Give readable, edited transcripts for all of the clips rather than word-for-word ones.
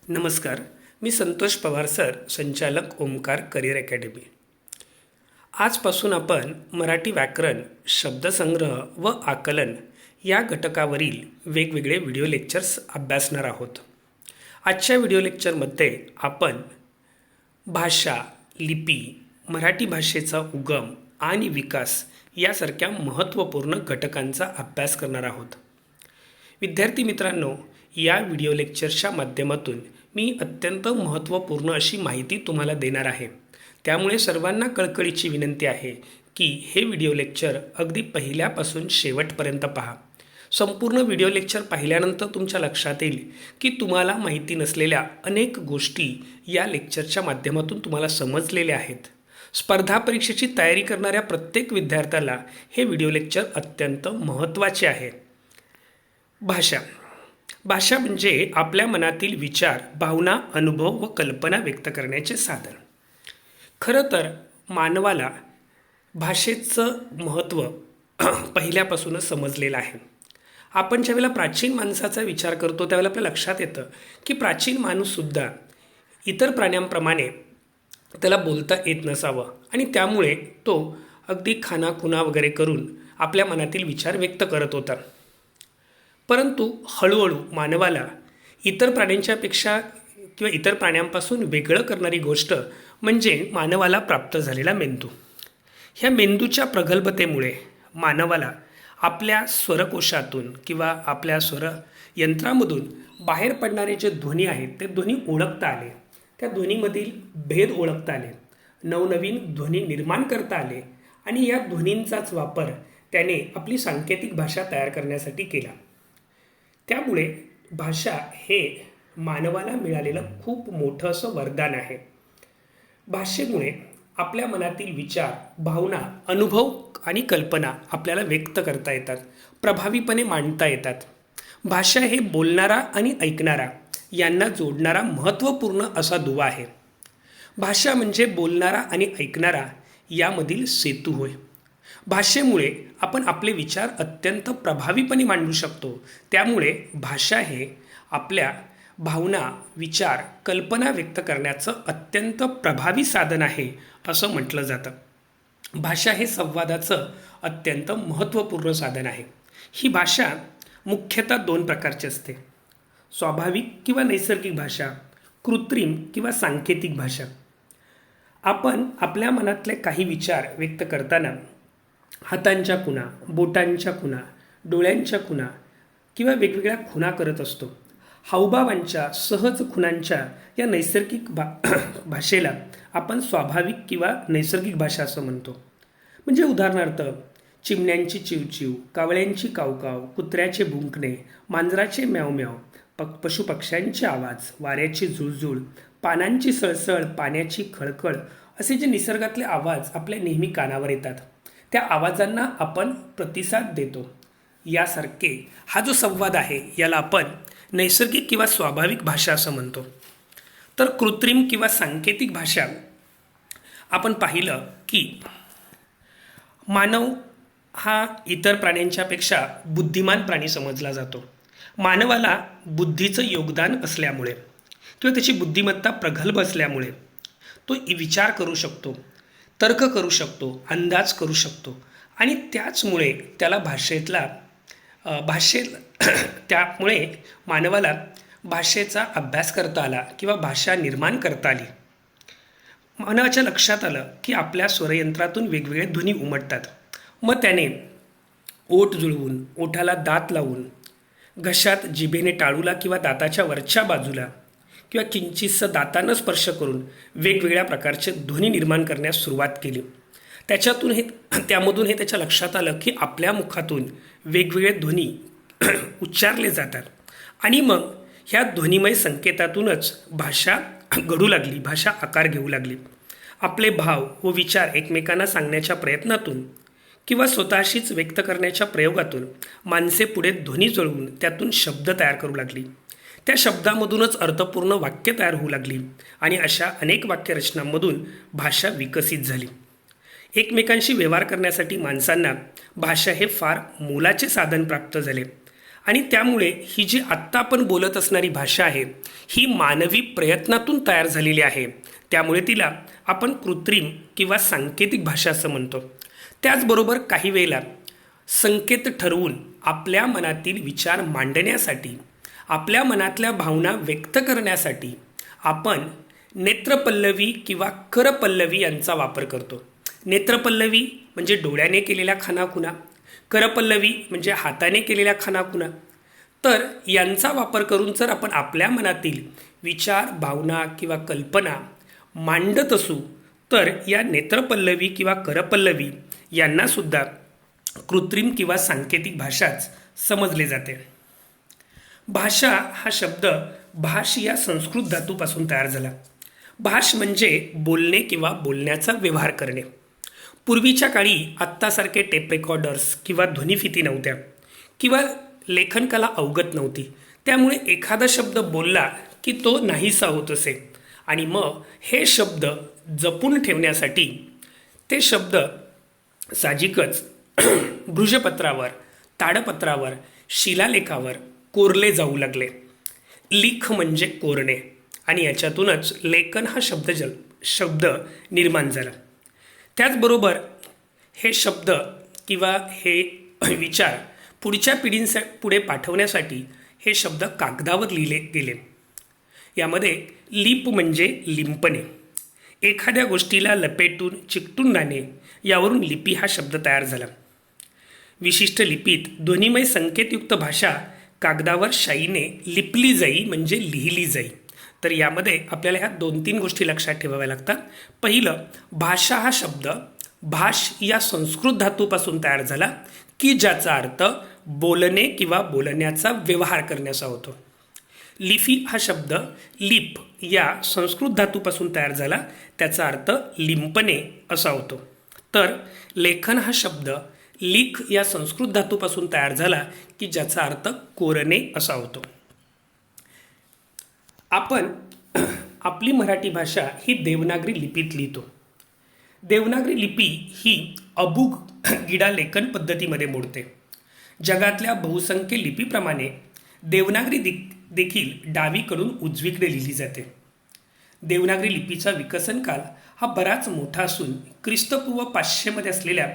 नमस्कार. मी संतोष पवार सर, संचालक Omkar career academy. आजपासून आपण मराठी व्याकरण, शब्दसंग्रह व आकलन या घटकावरील वेगवेगळे व्हिडिओ लेक्चर्स अभ्यासणार आहोत. आजच्या व्हिडिओ लेक्चरमध्ये आपण भाषा, लिपी, मराठी भाषेचा उगम आणि विकास यासारख्या महत्त्वपूर्ण घटकांचा अभ्यास करणार आहोत. विद्यार्थी मित्रांनो, या व्हिडिओ लेक्चरच्या माध्यमातून मी अत्यंत महत्त्वपूर्ण अशी माहिती तुम्हाला देणार आहे. त्यामुळे सर्वांना कळकळीची विनंती आहे की हे व्हिडिओ लेक्चर अगदी पहिल्यापासून शेवटपर्यंत पहा. संपूर्ण व्हिडिओ लेक्चर पाहिल्यानंतर तुमच्या लक्षात येईल की तुम्हाला माहिती नसलेल्या अनेक गोष्टी या लेक्चरच्या माध्यमातून तुम्हाला समजलेल्या आहेत. स्पर्धा परीक्षेची तयारी करणाऱ्या प्रत्येक विद्यार्थ्याला हे व्हिडिओ लेक्चर अत्यंत महत्त्वाचे आहे. भाषा म्हणजे आपल्या मनातील विचार, भावना, अनुभव व कल्पना व्यक्त करण्याचे साधन. खरं तर मानवाला भाषेचं महत्त्व पहिल्यापासूनच समजलेलं आहे. आपण ज्यावेळेला प्राचीन माणसाचा विचार करतो त्यावेळेला आपल्या लक्षात येतं की प्राचीन माणूससुद्धा इतर प्राण्यांप्रमाणे त्याला बोलता येत नसावं आणि त्यामुळे तो अगदी खानाखुणा वगैरे करून आपल्या मनातील विचार व्यक्त करत होता. परंतु हळूहळू मानवाला इतर प्राण्यांच्यापेक्षा किंवा इतर प्राण्यांपासून वेगळं करणारी गोष्ट म्हणजे मानवाला प्राप्त झालेला मेंदू. ह्या मेंदूच्या प्रगल्भतेमुळे मानवाला आपल्या स्वरकोशातून किंवा आपल्या स्वरयंत्रामधून बाहेर पडणारे जे ध्वनी आहेत ते ध्वनी ओळखता आले, त्या ध्वनीमधील भेद ओळखता आले, नवनवीन ध्वनी निर्माण करता आले आणि या ध्वनींचाच वापर त्याने आपली सांकेतिक भाषा तयार करण्यासाठी केला. त्यामुळे भाषा हे मानवाला मिळालेलं खूप मोठं असं वरदान आहे. भाषेमुळे आपल्या मनातील विचार, भावना, अनुभव आणि कल्पना आपल्याला व्यक्त करता येतात, प्रभावीपणे मांडता येतात. भाषा हे बोलणारा आणि ऐकणारा यांना जोडणारा महत्त्वपूर्ण असा दुवा आहे. भाषा म्हणजे बोलणारा आणि ऐकणारा यामधील सेतू होय. भाषेमुळे आपण आपले विचार अत्यंत प्रभावीपणे मांडू शकतो. त्यामुळे भाषा हे आपल्या भावना, विचार, कल्पना व्यक्त करण्याचं अत्यंत प्रभावी साधन आहे असं म्हटलं जातं. भाषा हे संवादाचं अत्यंत महत्त्वपूर्ण साधन आहे. ही भाषा मुख्यतः दोन प्रकारची असते: स्वाभाविक किंवा नैसर्गिक भाषा, कृत्रिम किंवा सांकेतिक भाषा. आपण आपल्या मनातले काही विचार व्यक्त करताना हातांच्या खुणा, बोटांच्या खुणा, डोळ्यांच्या खुणा किंवा वेगवेगळ्या खुणा करत असतो. हावभावांच्या सहज खुणांच्या या नैसर्गिक भाषेला आपण स्वाभाविक किंवा नैसर्गिक भाषा असं म्हणतो. म्हणजे उदाहरणार्थ चिमण्यांची चिवचिव, कावळ्यांची कावकाव, कुत्र्याचे भुंकणे, मांजराचे म्यावम्याव, पशुपक्ष्यांचे आवाज, वाऱ्याची झुळझुळ, पानांची सळसळ, पाण्याची खळखळ असे जे निसर्गातले आवाज आपल्या नेहमी कानावर येतात, त्या आवाजांना आपण प्रतिसाद देतो. यासारखे हा जो संवाद आहे याला आपण नैसर्गिक किंवा स्वाभाविक भाषा असं म्हणतो. तर कृत्रिम किंवा सांकेतिक भाषा आपण पाहिलं की मानव हा इतर प्राण्यांच्यापेक्षा बुद्धिमान प्राणी समजला जातो. मानवाला बुद्धीचं योगदान असल्यामुळे किंवा त्याची बुद्धिमत्ता प्रगल्भ असल्यामुळे तो विचार करू शकतो, तर्क करू शकतो, अंदाज करू शकतो आणि त्याचमुळे त्याला त्यामुळे मानवाला भाषेचा अभ्यास करता आला किंवा भाषा निर्माण करता आली. मानवाच्या लक्षात आलं की आपल्या स्वरयंत्रातून वेगवेगळे ध्वनी उमटतात. मग त्याने ओठ जुळवून, ओठाला दात लावून, घशात जिभेने टाळूला किंवा दाताच्या वरच्या बाजूला किंवा किंचितसं दातानं स्पर्श करून वेगवेगळ्या प्रकारचे ध्वनी निर्माण करण्यास सुरुवात केली. त्यामधून हे त्याच्या लक्षात आलं की आपल्या मुखातून वेगवेगळे ध्वनी उच्चारले जातात आणि मग ह्या ध्वनिमय संकेतातूनच भाषा घडू लागली, भाषा आकार घेऊ लागली. आपले भाव व विचार एकमेकांना सांगण्याच्या प्रयत्नातून किंवा स्वतःशीच व्यक्त करण्याच्या प्रयोगातून माणसे पुढे ध्वनी जुळवून त्यातून शब्द तयार करू लागली. त्या शब्दामधूनच अर्थपूर्ण वाक्य तयार होऊ लागली आणि अशा अनेक वाक्यरचनांमधून भाषा विकसित झाली. एकमेकांशी व्यवहार करण्यासाठी माणसांना भाषा हे फार मोलाचे साधन प्राप्त झाले आणि त्यामुळे ही जी आत्ता आपण बोलत असणारी भाषा आहे ही मानवी प्रयत्नातून तयार झालेली आहे. त्यामुळे तिला आपण कृत्रिम किंवा सांकेतिक भाषा असं म्हणतो. त्याचबरोबर काही वेळेला संकेत ठरवून आपल्या मनातील विचार मांडण्यासाठी, आपल्या मनातल्या भावना व्यक्त करण्यासाठी आपण नेत्रपल्लवी किंवा करपल्लवी यांचा वापर करतो. नेत्रपल्लवी म्हणजे डोळ्याने केलेल्या खाणाखुणा, करपल्लवी म्हणजे हाताने केलेल्या खाणाखुणा. तर यांचा वापर करून जर आपण आपल्या मनातील विचार, भावना किंवा कल्पना मांडत असू तर या नेत्रपल्लवी किंवा करपल्लवी यांनासुद्धा कृत्रिम किंवा सांकेतिक भाषाच समजले जाते. भाषा हा शब्द भाष या संस्कृत धातूपासून तयार झाला. भाष म्हणजे बोलणे किंवा बोलण्याचा व्यवहार करणे. पूर्वीच्या काळी आत्तासारखे टेप रेकॉर्डर्स किंवा ध्वनिफिती नव्हत्या किंवा लेखनकला अवगत नव्हती. त्यामुळे एखादा शब्द बोलला की तो नाहीसा होत असे आणि मग हे शब्द जपून ठेवण्यासाठी ते शब्द साहजिकच भृजपत्रावर, ताडपत्रावर, शिलालेखावर कोरले जाऊ लागले. लिख म्हणजे कोरणे आणि याच्यातूनच लेखन हा शब्द निर्माण झाला. त्याचबरोबर हे शब्द किंवा हे विचार पुढच्या पुढे पाठवण्यासाठी हे शब्द कागदावर लिहिले गेले. यामध्ये लिप म्हणजे लिंपणे, एखाद्या गोष्टीला लपेटून चिकटून राहणे, यावरून लिपी हा शब्द तयार झाला. विशिष्ट लिपीत ध्वनिमय संकेतयुक्त भाषा कागदावर शाईने लिपली जाई म्हणजे लिहिली जाई. तर यामध्ये आपल्याला ह्या 2-3 गोष्टी लक्षात ठेवाव्या लागतात. पहिलं, भाषा हा शब्द भाष या संस्कृत धातूपासून तयार झाला की ज्याचा अर्थ बोलणे किंवा बोलण्याचा व्यवहार करण्याचा होतो. लिपी हा शब्द लिप या संस्कृत धातूपासून तयार झाला, त्याचा अर्थ लिंपणे असा होतो. तर लेखन हा शब्द लिख या संस्कृत धातूपासून तयार झाला की ज्याचा अर्थ कोरणे असा होतो. आपण आपली मराठी भाषा ही देवनागरी लिपीत लिहितो. देवनागरी लिपी ही अबुगिडा लेखन पद्धतीमध्ये मोडते. जगातल्या बहुसंख्य लिपीप्रमाणे देवनागरी देखील डावीकडून उजवीकडे लिहिली जाते. देवनागरी लिपीचा विकसन काल हा बराच मोठा असून ख्रिस्तपूर्व 500 मध्ये असलेल्या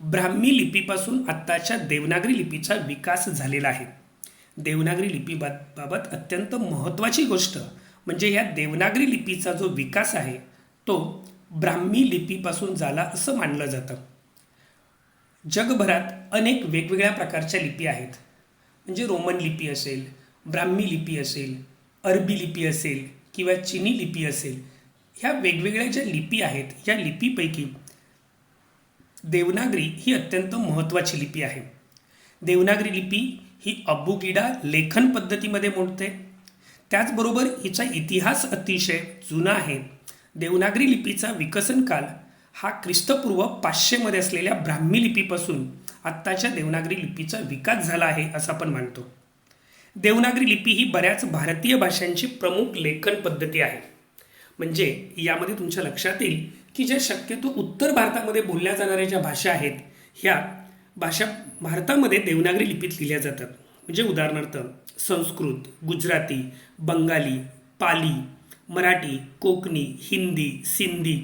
ब्राह्मी लिपीपासून आत्ताच्या देवनागरी लिपीचा विकास झालेला आहे. देवनागरी लिपीबाबत अत्यंत महत्त्वाची गोष्ट म्हणजे या देवनागरी लिपीचा जो विकास आहे तो ब्राह्मी लिपीपासून झाला असं मानलं जातं. जगभरात अनेक वेगवेगळ्या प्रकारच्या लिपी आहेत. म्हणजे रोमन लिपी असेल, ब्राह्मी लिपी असेल, अरबी लिपी असेल किंवा चिनी लिपी असेल. ह्या वेगवेगळ्या ज्या लिपी आहेत या लिपीपैकी देवनागरी ही अत्यंत महत्त्वाची लिपी आहे. देवनागरी लिपी ही अबुगिडा लेखन पद्धतीमध्ये मोडते. त्याचबरोबर हिचा इतिहास अतिशय जुना आहे. देवनागरी लिपीचा विकसन काल हा ख्रिस्तपूर्व 500 मध्ये असलेल्या ब्राह्मी लिपीपासून आत्ताच्या देवनागरी लिपीचा विकास झाला आहे असं आपण मानतो. देवनागरी लिपी ही बऱ्याच भारतीय भाषांची प्रमुख लेखन पद्धती आहे. म्हणजे यामध्ये तुमच्या लक्षात येईल की ज्या शक्यतो उत्तर भारतामध्ये बोलल्या जाणाऱ्या ज्या भाषा आहेत ह्या भाषा भारतामध्ये देवनागरी लिपीत लिहिल्या जातात. म्हणजे उदाहरणार्थ संस्कृत, गुजराती, बंगाली, पाली, मराठी, कोकणी, हिंदी, सिंधी,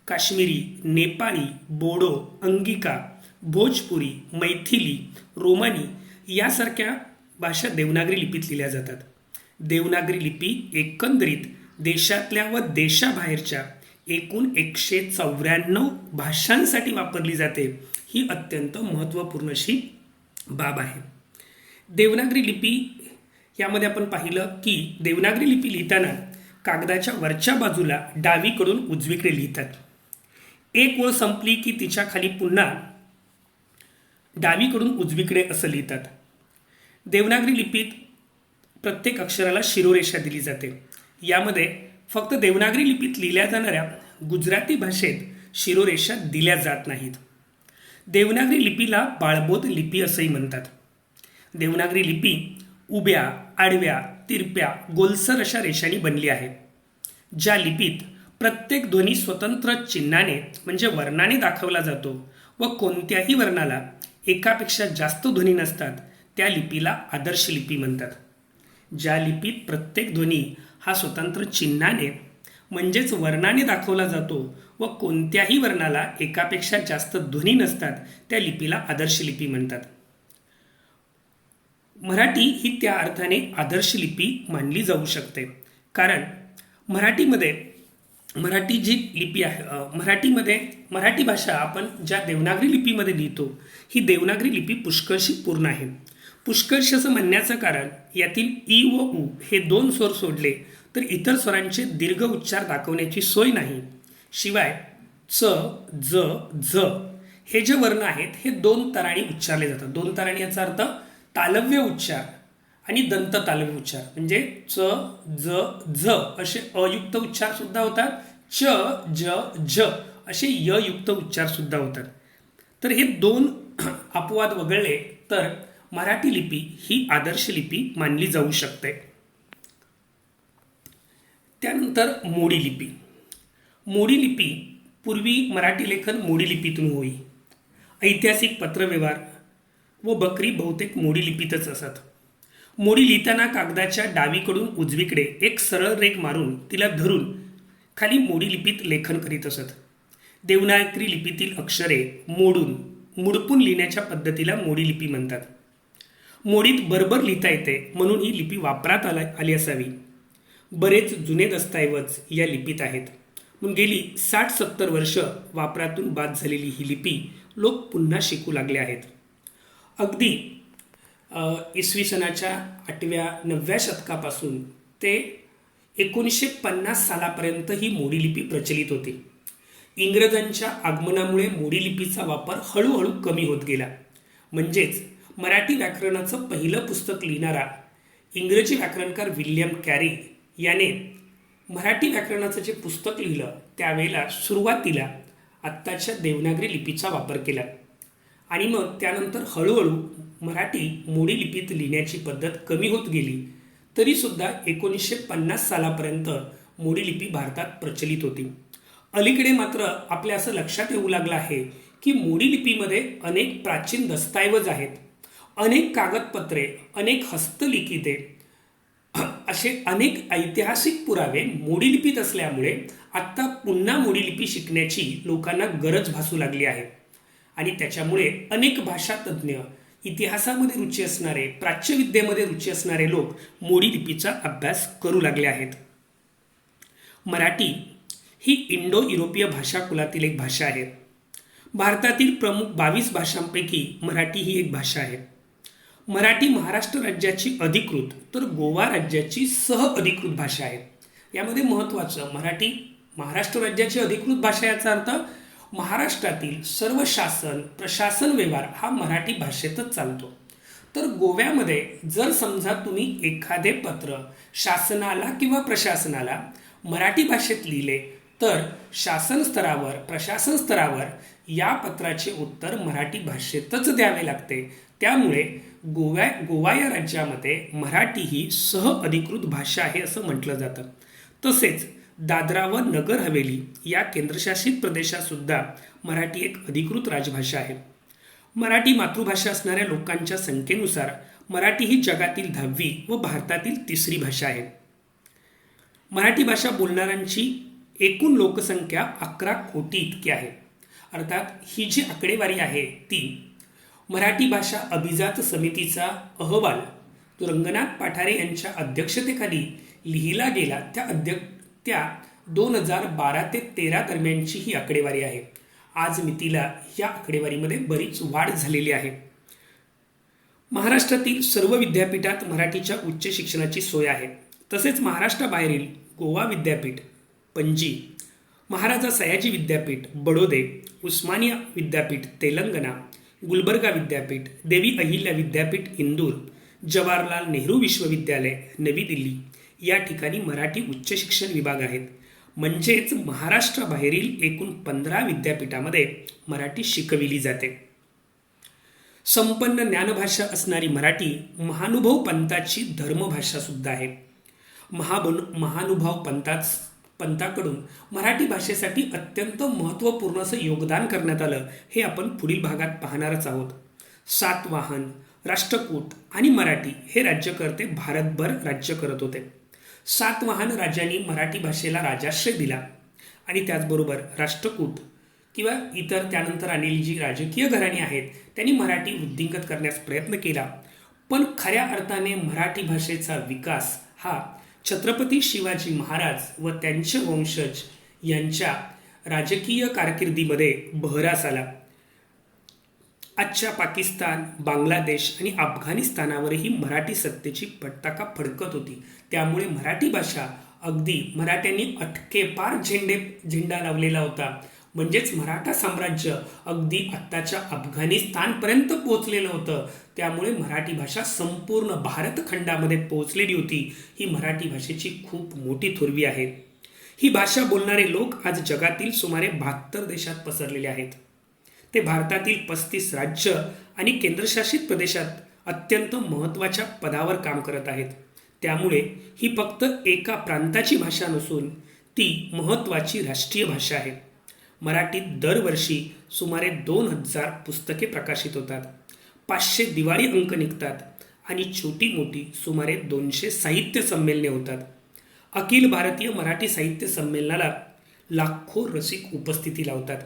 काश्मीरी, नेपाळी, बोडो, अंगिका, भोजपुरी, मैथिली, रोमानी यासारख्या भाषा देवनागरी लिपीत लिहिल्या जातात. देवनागरी लिपी एकंदरीत देशातल्या व देशाबाहेरच्या एकूण 194 भाषांसाठी वापरली जाते. ही अत्यंत महत्त्वपूर्ण अशी बाब आहे. देवनागरी लिपी यामध्ये आपण पाहिलं की देवनागरी लिपी लिहिताना कागदाच्या वरच्या बाजूला डावीकडून उजवीकडे लिहितात. एक ओळ संपली की तिच्या खाली पुन्हा डावीकडून उजवीकडे असं लिहितात. देवनागरी लिपीत प्रत्येक अक्षराला शिरोरेषा दिली जाते. यामध्ये फक्त देवनागरी लिपीत लिहिल्या जाणाऱ्या गुजराती भाषेत शिरोरेषा दिल्या जात नाहीत. देवनागरी लिपीला बाळबोध लिपी असंही म्हणतात. देवनागरी लिपी उभ्या, आडव्या, तिरप्या, गोलसर अशा रेषांनी बनली आहे. ज्या लिपीत प्रत्येक ध्वनी स्वतंत्र चिन्हाने म्हणजे वर्णाने दाखवला जातो व कोणत्याही वर्णाला एकापेक्षा जास्त ध्वनी नसतात त्या लिपीला आदर्श लिपी म्हणतात. ज्या लिपीत प्रत्येक ध्वनी हा स्वतंत्र चिन्हाने म्हणजेच वर्णाने दाखवला जातो व कोणत्याही वर्णाला एकापेक्षा जास्त ध्वनी नसतात त्या लिपीला आदर्श लिपी म्हणतात. मराठी ही त्या अर्थाने आदर्श लिपी मानली जाऊ शकते, कारण मराठी जी लिपी आहे, मराठी भाषा आपण ज्या देवनागरी लिपीमध्ये लिहितो ही देवनागरी लिपी पुष्कळशी पूर्ण आहे. पुष्कळशी असं म्हणण्याचं कारण यातील ई व उ हे 2 स्वर सोडले तर इतर स्वरांचे दीर्घ उच्चार दाखवण्याची सोय नाही. शिवाय च, ज, झ हे जे वर्ण आहेत हे 2 तराणी उच्चारले जातात. 2 तराणी याचा अर्थ तालव्य उच्चार आणि दंत तालव्य उच्चार, म्हणजे च, ज, झ असे अयुक्त उच्चार सुद्धा होतात. च, ज, झ असे य युक्त उच्चार सुद्धा होतात. तर हे 2 अपवाद वगळले तर मराठी लिपी ही आदर्श लिपी मानली जाऊ शकते. त्यानंतर मोडी लिपी. मोडी लिपी पूर्वी मराठी लेखन मोडी लिपीतून होई. ऐतिहासिक पत्रव्यवहार व बकरी बहुतेक मोडी लिपीतच असत. मोडी लिहिताना कागदाच्या डावीकडून उजवीकडे एक सरळ रेघ मारून तिला धरून खाली मोडी लिपीत लेखन करीत असत. देवनागरी लिपीतील अक्षरे मुडपून लिहिण्याच्या पद्धतीला मोडी लिपी म्हणतात. मोडीत बरोबर लिहिता येते म्हणून ही लिपी वापरात आली असावी. बरेच जुने दस्तऐवज या लिपीत आहेत, म्हणून गेली 60-70 वर्ष वापरातून बाद झालेली ही लिपी लोक पुन्हा शिकू लागले आहेत. अगदी इसवी सनाच्या 8व्या-9व्या शतकापासून ते 1950 सालापर्यंत ही मोडी लिपी प्रचलित होती. इंग्रजांच्या आगमनामुळे मोडी लिपीचा वापर हळूहळू कमी होत गेला. म्हणजेच मराठी व्याकरणाचं पहिलं पुस्तक लिहिणारा इंग्रजी व्याकरणकार विल्यम कॅरी याने मराठी व्याकरणाचं जे पुस्तक लिहिलं त्यावेळेला सुरुवातीला आत्ताच्या देवनागरी लिपीचा वापर केला आणि मग त्यानंतर हळूहळू मराठी मोडी लिपीत लिहिण्याची पद्धत कमी होत गेली. तरीसुद्धा 1950 सालापर्यंत मोडी लिपी भारतात प्रचलित होती. अलीकडे मात्र आपल्या असं लक्षात येऊ लागलं आहे की मोडी लिपीमध्ये अनेक प्राचीन दस्तऐवज आहेत, अनेक कागदपत्रे, अनेक हस्तलिखिते असे अनेक ऐतिहासिक पुरावे मोडी लिपीत असल्यामुळे आत्ता पुन्हा मोडी लिपी शिकण्याची लोकांना गरज भासू लागली आहे. आणि त्याच्यामुळे अनेक भाषा तज्ज्ञ, इतिहासामध्ये रुची असणारे, प्राच्यविद्येमध्ये रुची असणारे लोक मोडी लिपीचा अभ्यास करू लागले आहेत. मराठी ही इंडो युरोपीय भाषा कुलातील एक भाषा आहे. भारतातील प्रमुख 22 भाषांपैकी मराठी ही एक भाषा आहे. मराठी महाराष्ट्र राज्याची अधिकृत तर गोवा राज्याची सह अधिकृत भाषा आहे. यामध्ये महत्त्वाचं, मराठी महाराष्ट्र राज्याची अधिकृत भाषा याचा अर्थ महाराष्ट्रातील सर्व शासन प्रशासन व्यवहार हा मराठी भाषेतच चालतो. तर गोव्यामध्ये जर समजा तुम्ही एखादे पत्र शासनाला किंवा प्रशासनाला मराठी भाषेत लिहिले तर शासन स्तरावर प्रशासन स्तरावर या पत्राचे उत्तर मराठी भाषेतच द्यावे लागते. त्यामुळे गोवा या राज्यामध्ये मराठी ही सह अधिकृत भाषा आहे असं म्हटलं जातं. तसेच दादरा व नगर हवेली या केंद्रशासित प्रदेशात सुद्धा मराठी एक अधिकृत राजभाषा आहे. मराठी मातृभाषा असणाऱ्या लोकांच्या संख्येनुसार मराठी ही जगातील 10वी व भारतातील 3री भाषा आहे. मराठी भाषा बोलणाऱ्यांची एकूण लोकसंख्या 11 कोटी इतकी आहे. अर्थात ही जी आकडेवारी आहे ती मराठी भाषा अभिजात समितीचा अहवाल तो रंगनाथ पाठारे यांच्या अध्यक्षतेखाली लिहिला गेला त्या 2012 ते 13 दरम्यानची ही आकडेवारी आहे. आज मितीला या आकडेवारीमध्ये बरीच वाढ झालेली आहे. महाराष्ट्रातील सर्व विद्यापीठात मराठीच्या उच्च शिक्षणाची सोय आहे. तसेच महाराष्ट्राबाहेरील गोवा विद्यापीठ, पणजी, महाराजा सयाजी विद्यापीठ, बडोदे, उस्मानिया विद्यापीठ, तेलंगणा, गुलबर्गा विद्यापीठ, देवी अहिल्या विद्यापीठ, इंदूर, जवाहरलाल नेहरू विश्वविद्यालय, नवी दिल्ली या ठिकाणी मराठी उच्च शिक्षण विभाग आहेत. म्हणजेच महाराष्ट्राबाहेरील एकूण 15 विद्यापीठामध्ये मराठी शिकविली जाते. संपन्न ज्ञानभाषा असणारी मराठी महानुभाव पंथाची धर्मभाषा सुद्धा आहे. महानुभाव पंथाकडून मराठी भाषेसाठी अत्यंत महत्त्वपूर्ण असं योगदान करण्यात आलं हे आपण पुढील भागात पाहणारच आहोत. सातवाहन, राष्ट्रकूट आणि मराठी हे राज्यकर्ते भारतभर राज्य करत होते. सातवाहन राजांनी मराठी भाषेला राजाश्रय दिला आणि त्याचबरोबर राष्ट्रकूट किंवा इतर त्यानंतर आलेली जी राजकीय घराणी आहेत त्यांनी मराठी वृद्धिंगत करण्यास प्रयत्न केला. पण खऱ्या अर्थाने मराठी भाषेचा विकास हा छत्रपती शिवाजी महाराज व त्यांचे वंशज यांच्या राजकीय कारकिर्दीमध्ये बहरास आला. आजच्या पाकिस्तान, बांगलादेश आणि अफगाणिस्तानावरही मराठी सत्तेची पताका फडकत होती. त्यामुळे मराठी भाषा अगदी मराठ्यांनी अटकेपार झेंडा लावलेला होता. म्हणजेच मराठा साम्राज्य अगदी आत्ताच्या अफगाणिस्तानपर्यंत पोहोचलेलं होतं. त्यामुळे मराठी भाषा संपूर्ण भारतखंडामध्ये पोहोचलेली होती. ही मराठी भाषेची खूप मोठी थोरवी आहे. ही भाषा बोलणारे लोक आज जगातील सुमारे 72 देशात पसरलेले आहेत. ते भारतातील 35 राज्य आणि केंद्रशासित प्रदेशात अत्यंत महत्त्वाच्या पदावर काम करत आहेत. त्यामुळे ही फक्त एका प्रांताची भाषा नसून ती महत्त्वाची राष्ट्रीय भाषा आहे. मराठीत दरवर्षी सुमारे 2000 पुस्तके प्रकाशित होतात, 500 दिवाळी अंक निघतात आणि छोटी मोठी सुमारे 200 साहित्य संमेलने होतात. अखिल भारतीय मराठी साहित्य संमेलनाला लाखो रसिक उपस्थिती लावतात.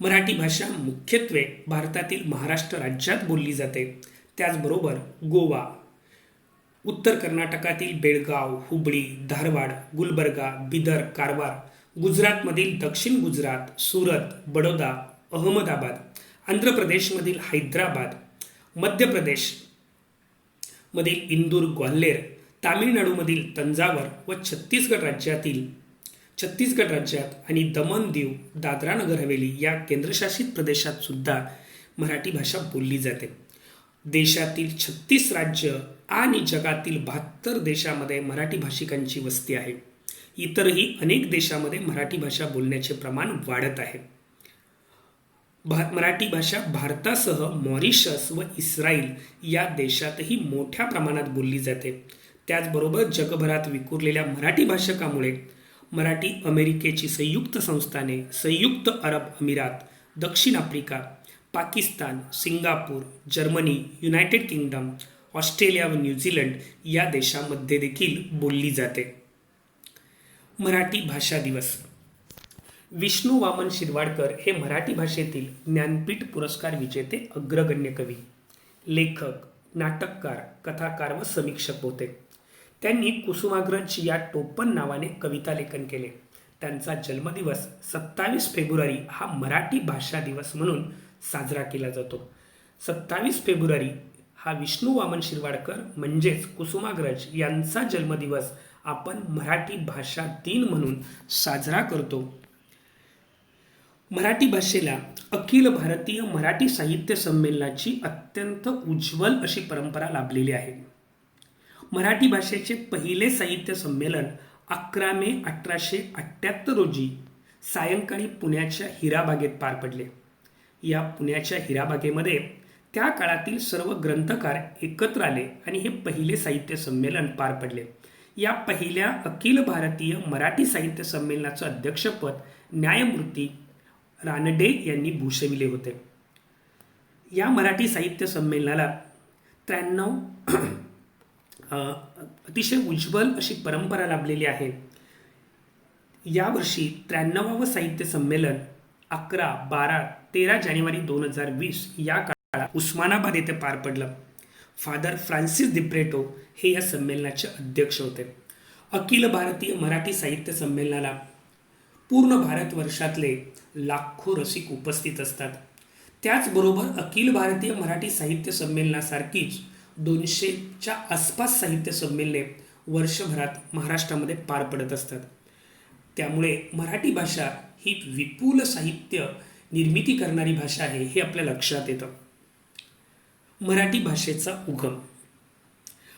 मराठी भाषा मुख्यत्वे भारतातील महाराष्ट्र राज्यात बोलली जाते. त्याचबरोबर गोवा, उत्तर कर्नाटकातील बेळगाव, हुबळी, धारवाड, गुलबर्गा, बिदर, कारवार, गुजरातमधील दक्षिण गुजरात, सुरत, बडोदा, अहमदाबाद, आंध्र प्रदेशमधील हैदराबाद, मध्य प्रदेशमधील इंदूर, ग्वाल्हेर, तामिळनाडूमधील तंजावर व छत्तीसगड राज्यात आणि दमण, दीव, दादरा नगर हवेली या केंद्रशासित प्रदेशात सुद्धा मराठी भाषा बोलली जाते. देशातील 36 राज्य आणि जगातील 72 देशामध्ये मराठी भाषिकांची वस्ती आहे. इतरही अनेक देशामध्ये मराठी भाषा बोलण्याचे प्रमाण वाढत आहे. मराठी भाषा भारतासह मॉरिशस व इस्रायल या देशातही मोठ्या प्रमाणात बोलली जाते. त्याचबरोबर जगभरात विखुरलेल्या मराठी भाषकामुळे मराठी अमेरिकेची संयुक्त संस्थाने, संयुक्त अरब अमिरात, दक्षिण Africa, Pakistan, Singapore, Germany, United kingdom, Australia व न्यूझीलंड या देशांमध्ये देखील बोलली जाते. मराठी भाषा दिवस. विष्णू वामन शिरवाडकर हे मराठी भाषेतील ज्ञानपीठ पुरस्कार विजेते अग्रगण्य कवी, लेखक, नाटककार, कथाकार व समीक्षक होते. त्यांनी कुसुमाग्रज या टोपण नावाने कविता लेखन केले. त्यांचा जन्मदिवस 27 फेब्रुवारी हा मराठी भाषा दिवस म्हणून साजरा केला जातो. 27 फेब्रुवारी हा विष्णू वामन शिरवाडकर म्हणजेच कुसुमाग्रज यांचा जन्मदिवस आपण मराठी भाषा दिन म्हणून साजरा करतो. मराठी भाषेला अखिल भारतीय मराठी साहित्य संमेलनाची अत्यंत उज्ज्वल अशी परंपरा लाभलेली आहे. मराठी भाषेचे पहिले साहित्य संमेलन 11 मे 1878 रोजी सायंकाळी पुण्याच्या हिराबागेत पार पडले. या पुण्याच्या हिराबागेमध्ये त्या काळातील सर्व ग्रंथकार एकत्र आले आणि हे पहिले साहित्य संमेलन पार पडले. या पहिल्या अखिल भारतीय मराठी साहित्य संमेलनाचं अध्यक्षपद न्यायमूर्ती रानडे यांनी भूषविले होते. या मराठी साहित्य संमेलनाला 93 अतिशय उज्ज्वल अशी परंपरा लाभलेली आहे. यावर्षी 93वे साहित्य संमेलन 11, 12, 13 जानेवारी 2020 या काळात उस्मानाबाद येथे पार पडलं. फादर फ्रान्सिस दिब्रेटो हे या संमेलनाचे अध्यक्ष होते. अखिल भारतीय मराठी साहित्य संमेलनाला पूर्ण भारतवर्षातले लाखो रसिक उपस्थित असतात. त्याचबरोबर अखिल भारतीय मराठी साहित्य संमेलनासारखीच 200च्या आसपास साहित्य संमेलने वर्षभरात महाराष्ट्रामध्ये पार पडत असतात. त्यामुळे मराठी भाषा ही विपुल साहित्य निर्मिती करणारी भाषा आहे हे आपल्या लक्षात येतं. मराठी भाषेचा उगम.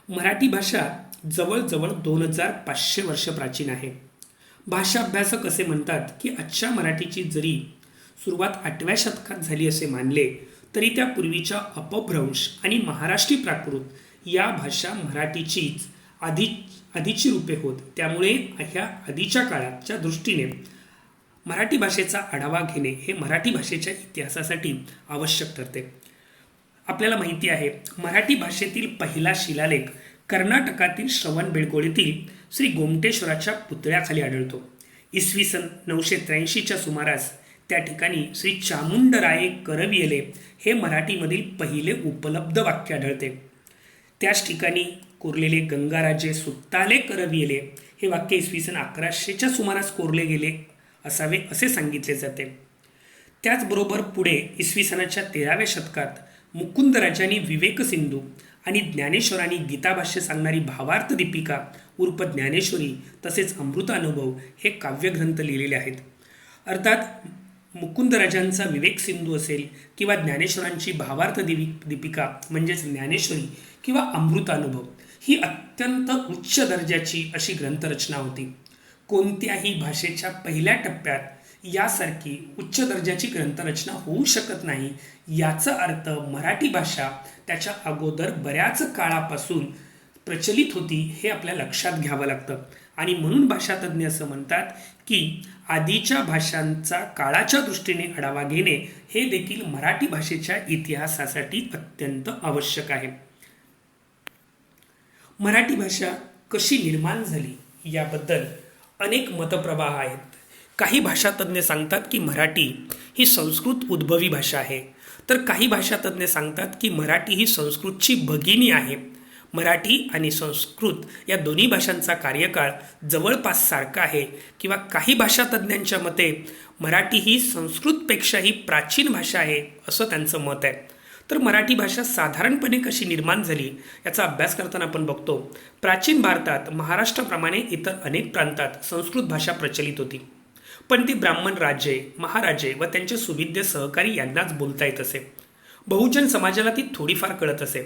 मराठी भाषा जवळजवळ 2500 वर्ष प्राचीन आहे. भाषा अभ्यासक असे म्हणतात की आजच्या मराठीची जरी सुरुवात 8व्या शतकात झाली असे मानले तरी त्या पूर्वीच्या अपभ्रंश आणि महाराष्ट्री प्राकृत या भाषा मराठीचीच आधीची रूपे होत. त्यामुळे ह्या आधीच्या काळाच्या दृष्टीने मराठी भाषेचा आढावा घेणे हे मराठी भाषेच्या इतिहासासाठी आवश्यक ठरते. आपल्याला माहिती आहे मराठी भाषेतील पहिला शिलालेख कर्नाटकातील श्रवणबेळगोळीतील श्री गोमटेश्वराच्या पुतळ्याखाली आढळतो. इसवी सन 983च्या सुमारास त्या ठिकाणी श्री चामुंडराये करवियले हे मराठीमधील पहिले उपलब्ध वाक्य आढळते. त्याच ठिकाणी कोरलेले गंगाराजे सुत्ताले करवियले हे वाक्य इसवी सन 1100च्या सुमारास कोरले गेले असावे असे सांगितले जाते. त्याचबरोबर पुढे इसवी सनाच्या 13व्या शतकात मुकुंदराजांनी विवेक सिंधू आणि ज्ञानेश्वरांनी गीताभाष्य सांगणारी भावार्थ दीपिका उर्फ ज्ञानेश्वरी तसेच अमृतानुभव हे काव्यग्रंथ लिहिलेले आहेत. अर्थात मुकुंदराजांचा विवेक सिंधू असेल किंवा ज्ञानेश्वरांची भावार्थ दीपिका म्हणजेच ज्ञानेश्वरी किंवा अमृतानुभव ही अत्यंत उच्च दर्जाची अशी ग्रंथरचना होती. कोणत्याही भाषेच्या पहिल्या टप्प्यात यासारखी उच्च दर्जाची ग्रंथरचना होऊ शकत नाही. याचा अर्थ मराठी भाषा त्याच्या अगोदर बऱ्याच काळापासून प्रचलित होती हे आपल्या लक्षात घ्यावं लागतं. आणि म्हणून भाषातज्ञ असं म्हणतात की आधीच्या भाषांचा काळाच्या दृष्टीने आढावा घेणे हे देखील मराठी भाषेच्या इतिहासासाठी अत्यंत आवश्यक आहे. मराठी भाषा कशी निर्माण झाली याबद्दल अनेक मतप्रवाह आहेत. काही भाषातज्ञ सांगतात की मराठी ही संस्कृत उद्भवी भाषा आहे, तर काही भाषातज्ञ सांगतात की मराठी ही संस्कृतची भगिनी आहे. मराठी आणि संस्कृत या दोन्ही भाषांचा कार्यकाळ जवळपास सारखा आहे किंवा काही भाषातज्ञांच्या मते मराठी ही संस्कृतपेक्षाही प्राचीन भाषा आहे असं त्यांचं मत आहे. तर मराठी भाषा साधारणपणे कशी निर्माण झाली याचा अभ्यास करताना आपण बघतो प्राचीन भारतात महाराष्ट्राप्रमाणे इतर अनेक प्रांतात संस्कृत भाषा प्रचलित होती, पण ती ब्राह्मण राजे, महाराजे व त्यांचे सुविद्य सहकारी यांनाच बोलता येत असे. बहुजन समाजाला ती थोडीफार कळत असे,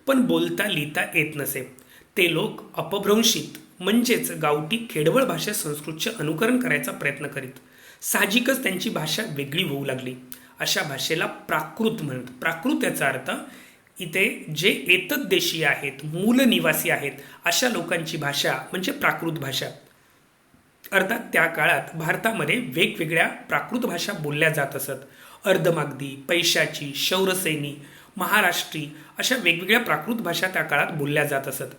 पण बोलता लिहिता येत नसे. ते लोक अपभ्रंशित म्हणजेच गावठी खेडवळ भाषेत संस्कृतचे अनुकरण करायचा प्रयत्न करीत. साहजिकच त्यांची भाषा वेगळी होऊ लागली. अशा भाषेला प्राकृत म्हणत. प्राकृत याचा अर्थ इथे जे एतद्देशीय आहेत, मूल निवासी आहेत अशा लोकांची भाषा म्हणजे प्राकृत भाषा. अर्थात त्या काळात भारतामध्ये वेगवेगळ्या प्राकृत भाषा बोलल्या जात असत. अर्धमागधी, पैशाची, शौरसैनी, महाराष्ट्री अशा वेगवेगळ्या प्राकृत भाषा त्या काळात बोलल्या जात असत.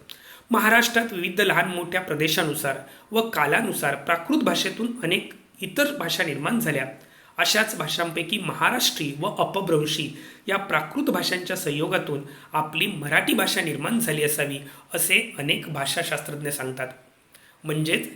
महाराष्ट्रात विविध लहान मोठ्या प्रदेशानुसार व कालानुसार प्राकृत भाषेतून अनेक इतर भाषा निर्माण झाल्या. अशाच भाषांपैकी महाराष्ट्री व अपभ्रंशी या प्राकृत भाषांच्या संयोगातून आपली मराठी भाषा निर्माण झाली असावी असे अनेक भाषाशास्त्रज्ञ सांगतात. म्हणजेच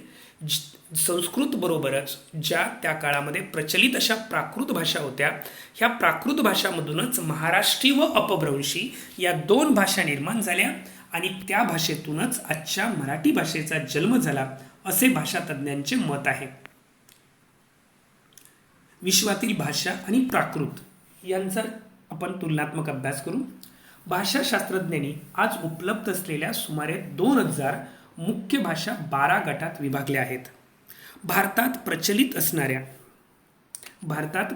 संस्कृत बरोबरच ज्या त्या काळामध्ये प्रचलित अशा प्राकृत भाषा होत्या, ह्या प्राकृत भाषामधूनच महाराष्ट्री व अपभ्रंशी या दोन भाषा निर्माण झाल्या आणि त्या भाषेतूनच आजच्या मराठी भाषेचा जन्म झाला असे भाषातज्ञांचे मत आहे. विश्वातील भाषा आणि प्राकृत यांचा आपण तुलनात्मक अभ्यास करू. भाषाशास्त्रज्ञांनी आज उपलब्ध असलेल्या सुमारे 2000 मुख्य भाषा 12 गटात विभागल्या आहेत. भारतात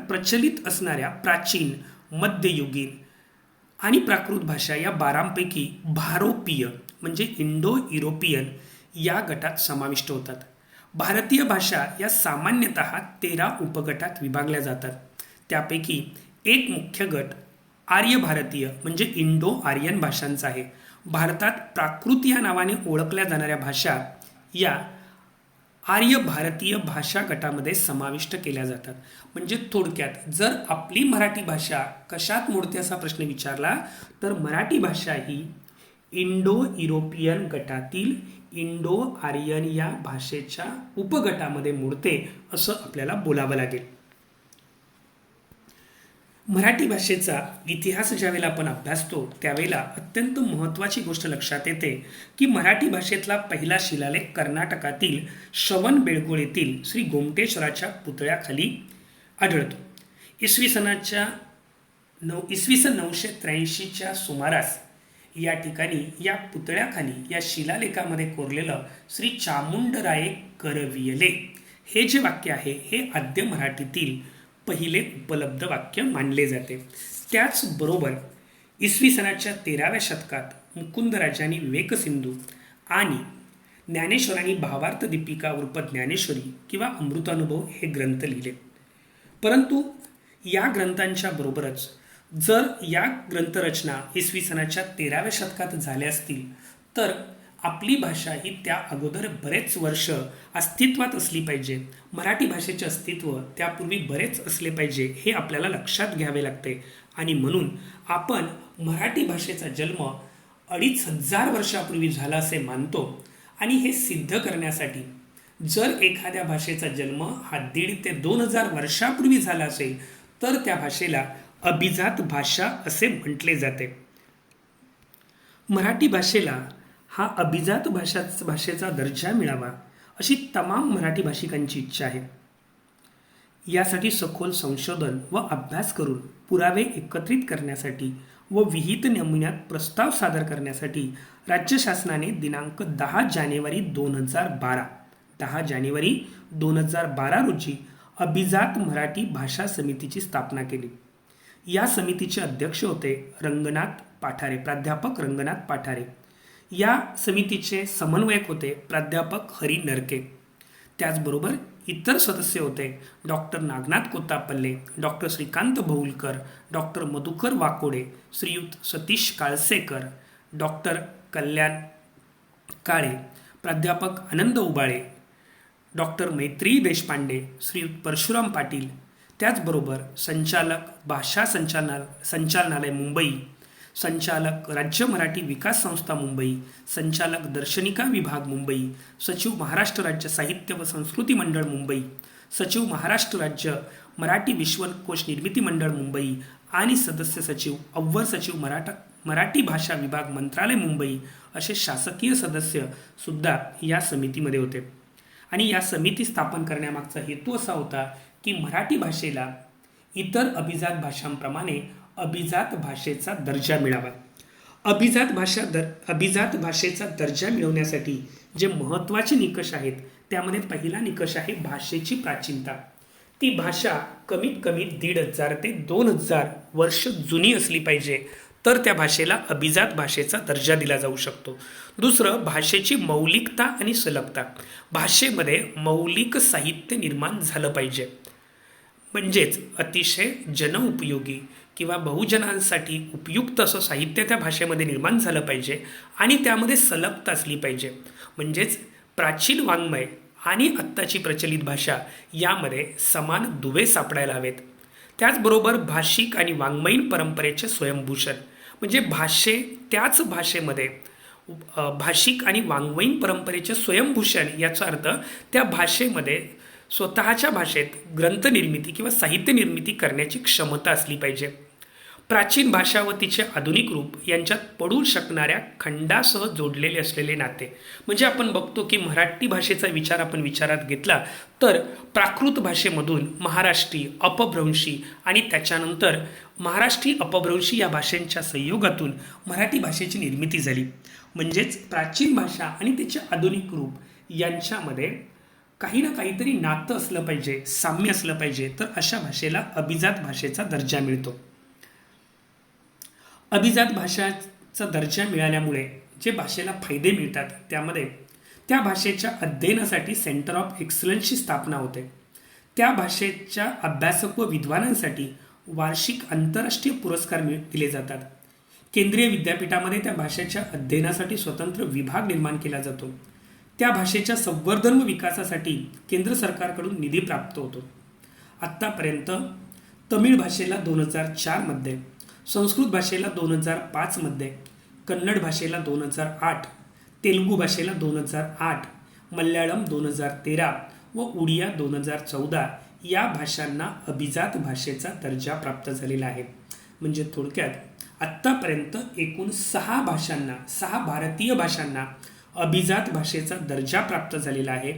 प्रचलित असणाऱ्या प्राचीन, मध्ययुगीन आणि प्राकृत भाषा या 12पैकी भारोपीय म्हणजे इंडो युरोपियन या गटात समाविष्ट होतात. भारतीय भाषा या सामान्यतः 13 उपगटात विभागल्या जातात. त्यापैकी एक मुख्य गट आर्य भारतीय म्हणजे इंडो आर्यन भाषांचा आहे. भारतात प्राकृत या नावाने ओळखल्या जाणाऱ्या भाषा या आर्य भारतीय भाषा गटामध्ये समाविष्ट केल्या जातात. म्हणजे थोडक्यात जर आपली मराठी भाषा कशात मोडते असा प्रश्न विचारला तर मराठी भाषा ही इंडो युरोपियन गटातील इंडो आर्यन या भाषेच्या उपगटामध्ये मोडते असं आपल्याला बोलावं लागेल. मराठी भाषेचा इतिहास ज्यावेळेला आपण अभ्यासतो त्यावेळेला अत्यंत महत्त्वाची गोष्ट लक्षात येते की मराठी भाषेतला पहिला शिलालेख कर्नाटकातील श्रवणबेळगोळ येथील श्री गोमटेश्वराच्या पुतळ्याखाली आढळतो. इसवी सन 983च्या सुमारास या ठिकाणी या पुतळ्याखाली या शिलालेखामध्ये कोरलेलं श्री चामुंडराये करवियले हे जे वाक्य आहे हे आद्य मराठीतील पहिले उपलब्ध वाक्य मानले जाते. त्याचबरोबर इसवी सनाच्या 13व्या शतकात मुकुंदराजांनी विवेक सिंधू आणि ज्ञानेश्वरांनी भावार्थ दीपिका उर्फ ज्ञानेश्वरी किंवा अमृतानुभव हे ग्रंथ लिहिले. परंतु या ग्रंथांच्या बरोबरच जर या ग्रंथरचना इसवी सनाच्या 13व्या शतकात झाल्या असतील तर आपली भाषा ही त्या अगोदर बरेच वर्ष अस्तित्वात असली पाहिजे. मराठी भाषेचे अस्तित्व त्यापूर्वी बरेच असले पाहिजे हे आपल्याला लक्षात घ्यावे लागते. आणि म्हणून आपण मराठी भाषेचा जन्म 2500 वर्षापूर्वी झाला असे मानतो. आणि हे सिद्ध करण्यासाठी जर एखाद्या भाषेचा जन्म हा 1,500 ते 2,000 वर्षापूर्वी झाला असेल तर त्या भाषेला अभिजात भाषा असे म्हटले जाते. मराठी भाषेला हा अभिजात भाषेचा दर्जा मिळावा अशी तमाम मराठी भाषिकांची इच्छा आहे. यासाठी सखोल संशोधन व अभ्यास करून पुरावे एकत्रित करण्यासाठी व विहित नमुन्यात प्रस्ताव सादर करण्यासाठी राज्य शासनाने दिनांक 10 जानेवारी 2012 रोजी अभिजात मराठी भाषा समितीची स्थापना केली. या समितीचे अध्यक्ष होते प्राध्यापक रंगनाथ पाठारे. या समितीचे समन्वयक होते प्राध्यापक हरी नरके. त्याचबरोबर इतर सदस्य होते doctor Nagnath Kottapalle, doctor Shrikant Bahulkar, doctor Madhukar Wakode, Shriyut Satish Kalsekar, doctor Kalyan Kale, प्राध्यापक आनंद उबाळे, डॉक्टर मैत्री देशपांडे, श्रीयुत परशुराम पाटील. त्याचबरोबर संचालक भाषा संचालनालय मुंबई, संचालक राज्य मराठी विकास संस्था मुंबई, संचालक दर्शनिका विभाग मुंबई, सचिव महाराष्ट्र राज्य साहित्य व संस्कृती मंडळ मुंबई, सचिव महाराष्ट्र राज्य मराठी विश्वकोश निर्मिती मंडळ मुंबई आणि सदस्य सचिव अव्वल सचिव मराठी भाषा विभाग मंत्रालय मुंबई असे शासकीय सदस्य सुद्धा या समितीमध्ये होते. आणि या समिती स्थापन करण्यामागचा हेतू असा होता की मराठी भाषेला इतर अभिजात भाषांप्रमाणे अभिजात भाषेचा दर्जा मिळावा. अभिजात भाषेचा दर्जा मिळवण्यासाठी जे महत्त्वाचे निकष आहेत त्यामध्ये पहिला निकष आहे भाषेची प्राचीनता. ती भाषा कमीत कमी 1,500 ते 2,000 वर्ष जुनी असली पाहिजे तर त्या भाषेला अभिजात भाषेचा दर्जा दिला जाऊ शकतो. दुसरं, भाषेची मौलिकता आणि सलगता. भाषेमध्ये मौलिक साहित्य निर्माण झालं पाहिजे, म्हणजेच अतिशय जनउपयोगी किंवा बहुजनांसाठी उपयुक्त असं साहित्य त्या भाषेमध्ये निर्माण झालं पाहिजे आणि त्यामध्ये सलगता असली पाहिजे. म्हणजेच प्राचीन वाङ्मय आणि आत्ताची प्रचलित भाषा यामध्ये समान दुवे सापडायला हवेत. त्याचबरोबर भाषिक आणि वाङ्मयीन परंपरेचे स्वयंभूषण, म्हणजे त्याच भाषेमध्ये भाषिक आणि वाङ्मयीन परंपरेचे स्वयंभूषण. याचा अर्थ त्या भाषेमध्ये स्वतःच्या भाषेत ग्रंथनिर्मिती किंवा साहित्य निर्मिती करण्याची क्षमता असली पाहिजे. प्राचीन भाषा व तिचे आधुनिक रूप यांच्यात पडू शकणाऱ्या खंडासह जोडलेले असलेले नाते. म्हणजे आपण बघतो की मराठी भाषेचा विचार आपण विचारात घेतला तर प्राकृत भाषेमधून महाराष्ट्री, अपभ्रंशी आणि त्याच्यानंतर महाराष्ट्री, अपभ्रंशी या भाषांच्या संयोगातून मराठी भाषेची निर्मिती झाली. म्हणजेच प्राचीन भाषा आणि तिचे आधुनिक रूप यांच्यामध्ये काही ना काहीतरी नातं असलं पाहिजे, साम्य असलं पाहिजे, तर अशा भाषेला अभिजात भाषेचा दर्जा मिळतो. अभिजात भाषेचा दर्जा मिळाल्यामुळे जे भाषेला फायदे मिळतात त्यामध्ये त्या भाषेच्या अध्ययनासाठी सेंटर ऑफ एक्सलन्सची स्थापना होते. त्या भाषेच्या अभ्यासक व विद्वानांसाठी वार्षिक आंतरराष्ट्रीय पुरस्कार दिले जातात. केंद्रीय विद्यापीठामध्ये त्या भाषेच्या अध्ययनासाठी स्वतंत्र विभाग निर्माण केला जातो. त्या भाषेच्या संवर्धन व विकासासाठी केंद्र सरकारकडून निधी प्राप्त होतो. आत्तापर्यंत तमिळ भाषेला 2004 मध्ये, संस्कृत भाषेला 2005 मध्ये, कन्नड भाषेला 2008, तेलुगू भाषेला 2008, मल्याळम 2013 व उडिया 2014 या भाषांना अभिजात भाषेचा दर्जा प्राप्त झालेला आहे. म्हणजे थोडक्यात आत्तापर्यंत एकूण 6 भारतीय भाषांना अभिजात भाषेचा दर्जा प्राप्त झालेला आहे.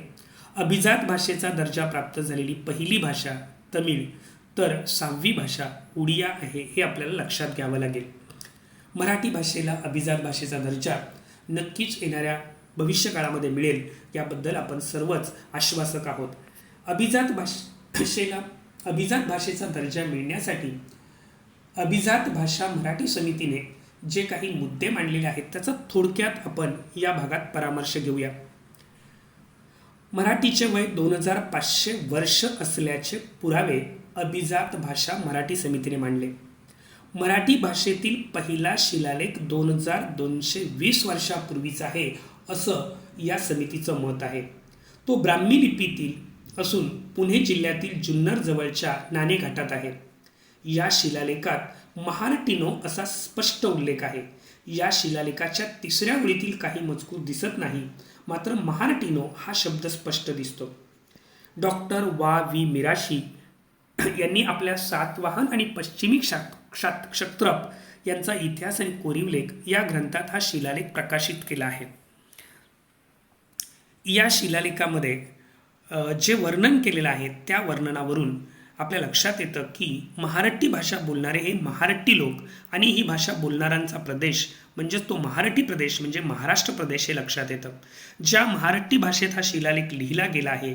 अभिजात भाषेचा दर्जा प्राप्त झालेली पहिली भाषा तमिळ, तर 6वी भाषा उडिया आहे, हे आपल्याला लक्षात घ्यावं लागेल. मराठी भाषेला अभिजात भाषेचा दर्जा नक्कीच येणाऱ्या भविष्यकाळामध्ये मिळेल याबद्दल आपण सर्वच आश्वासक आहोत. अभिजात भाषेचा दर्जा मिळण्यासाठी अभिजात भाषा मराठी समितीने जे काही मुद्दे मांडलेले आहेत त्याचा थोडक्यात आपण या भागात परामर्श घेऊया. मराठीचे वय 2500 वर्ष असल्याचे पुरावे अभिजात भाषा मराठी समितीने मांडले. मराठी भाषेतील पहिला शिलालेख 2220 वर्षापूर्वीचा आहे असं या समितीचं मत आहे. तो ब्राह्मी लिपीतील असून पुणे जिल्ह्यातील जुन्नर जवळच्या नाणेघाटात आहे. या शिलालेखात महारटिनो असा स्पष्ट उल्लेख आहे. या शिलालेखाच्या 3ऱ्या ओळीतील काही मजकूर दिसत नाही, मात्र महारटिनो हा शब्द स्पष्ट दिसतो. डॉक्टर वा. मिराशी यांनी आपल्या सातवाहन आणि पश्चिमी क्षत्रप यांचा इतिहास आणि कोरीवलेख या ग्रंथात हा शिलालेख प्रकाशित केला आहे. या शिलालेखामध्ये जे वर्णन केलेलं आहे त्या वर्णनावरून आपल्या लक्षात येतं की महारट्टी भाषा बोलणारे हे महारट्टी लोक आणि ही भाषा बोलणाऱ्यांचा प्रदेश म्हणजेच तो महारट्टी प्रदेश म्हणजे महाराष्ट्र प्रदेश हे लक्षात येतं. ज्या महारट्टी भाषेत हा शिलालेख लिहिला गेला आहे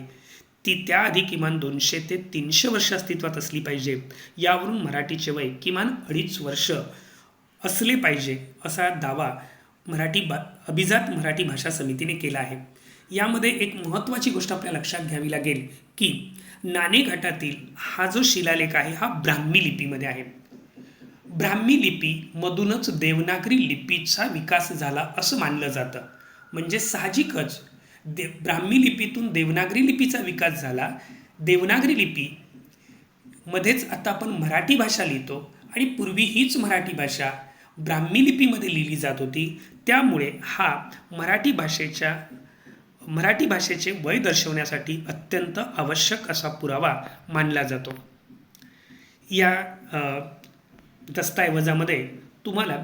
ती त्याआधी किमान 200 ते 300 वर्ष अस्तित्वात असली पाहिजे. यावरून मराठीचे वय किमान 2.5 वर्ष असले पाहिजे असा दावा अभिजात मराठी भाषा समितीने केला आहे. यामध्ये एक महत्त्वाची गोष्ट आपल्या लक्षात घ्यावी लागेल की नाणेघाटातील हा जो शिलालेख आहे हा ब्राह्मी लिपीमध्ये आहे. ब्राह्मी लिपी मधूनच देवनागरी लिपीचा विकास झाला असं मानलं जातं. म्हणजे साहजिकच ब्राह्मी लिपीतून देवनागरी लिपीचा विकास झाला. देवनागरी लिपी मध्येच आता आपण मराठी भाषा लिहितो आणि पूर्वी हीच मराठी भाषा ब्राह्मी लिपीमध्ये लिहिली जात होती. त्यामुळे हा मराठी भाषेचे वय दर्शवण्यासाठी अत्यंत आवश्यक असा पुरावा मानला जातो. या दस्तऐवजामध्ये तुम्हाला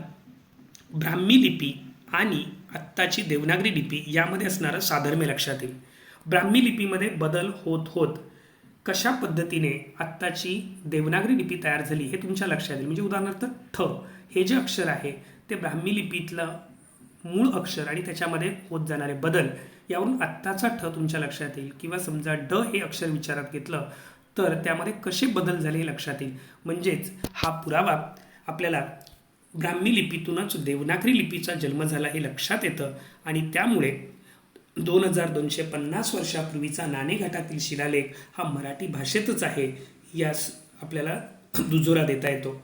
ब्राह्मी लिपी आणि आत्ताची देवनागरी लिपी यामध्ये असणारं साधर्म्य लक्षात येईल. ब्राह्मी लिपीमध्ये बदल होत होत कशा पद्धतीने आत्ताची देवनागरी लिपी तयार झाली हे तुमच्या लक्षात येईल. म्हणजे उदाहरणार्थ ठ हे जे अक्षर आहे ते ब्राह्मी लिपीतलं मूळ अक्षर आणि त्याच्यामध्ये होत जाणारे बदल यावरून आत्ताचा ठ तुमच्या लक्षात येईल. किंवा समजा ड हे अक्षर विचारात घेतलं तर त्यामध्ये कसे बदल झाले हे लक्षात येईल. म्हणजेच हा पुरावा आपल्याला ब्राह्मी लिपीतूनच देवनागरी लिपीचा जन्म झाला हे लक्षात येतं आणि त्यामुळे 2250 वर्षापूर्वीचा नाणेघाटातील शिलालेख हा मराठी भाषेतच आहे यास आपल्याला दुजोरा देता येतो.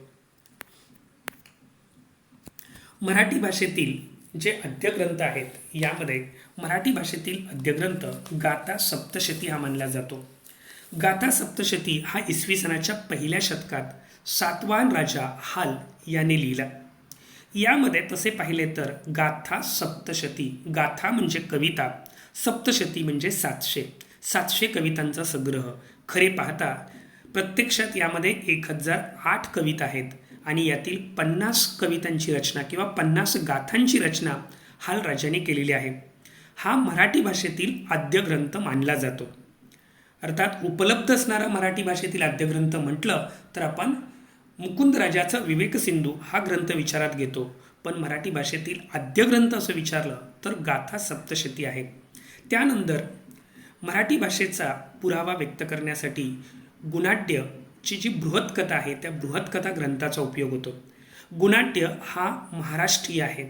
मराठी भाषेतील जे आद्यग्रंथ आहेत यामध्ये मराठी भाषेतील आद्यग्रंथ गाथा सप्तशती हा मानला जातो. गाथा सप्तशती हा इसवी सनाच्या 1ल्या शतकात सातवाहन राजा हाल याने लिहिला. यामध्ये तसे पाहिले तर गाथा सप्तशती, गाथा म्हणजे कविता, सप्तशती म्हणजे 700 कवितांचा संग्रह. खरे पाहता प्रत्यक्षात यामध्ये 1008 कविता आहेत आणि यातील 50 कवितांची रचना किंवा 50 गाथांची रचना हाल राजाने केलेली आहे. हा मराठी भाषेतील आद्यग्रंथ मानला जातो. अर्थात उपलब्ध असणारा मराठी भाषेतील आद्यग्रंथ म्हटलं तर आपण मुकुंद राजाचा विवेक सिंधू हा ग्रंथ विचारात घेतो. पण मराठी भाषेतील आद्यग्रंथ असं विचारलं तर गाथा सप्तशती आहे. त्यानंतर मराठी भाषेचा पुरावा व्यक्त करण्यासाठी गुणाढ्यची जी बृहत्कथा आहे त्या बृहत्कथा ग्रंथाचा उपयोग होतो. गुणाढ्य हा महाराष्ट्रीय आहे.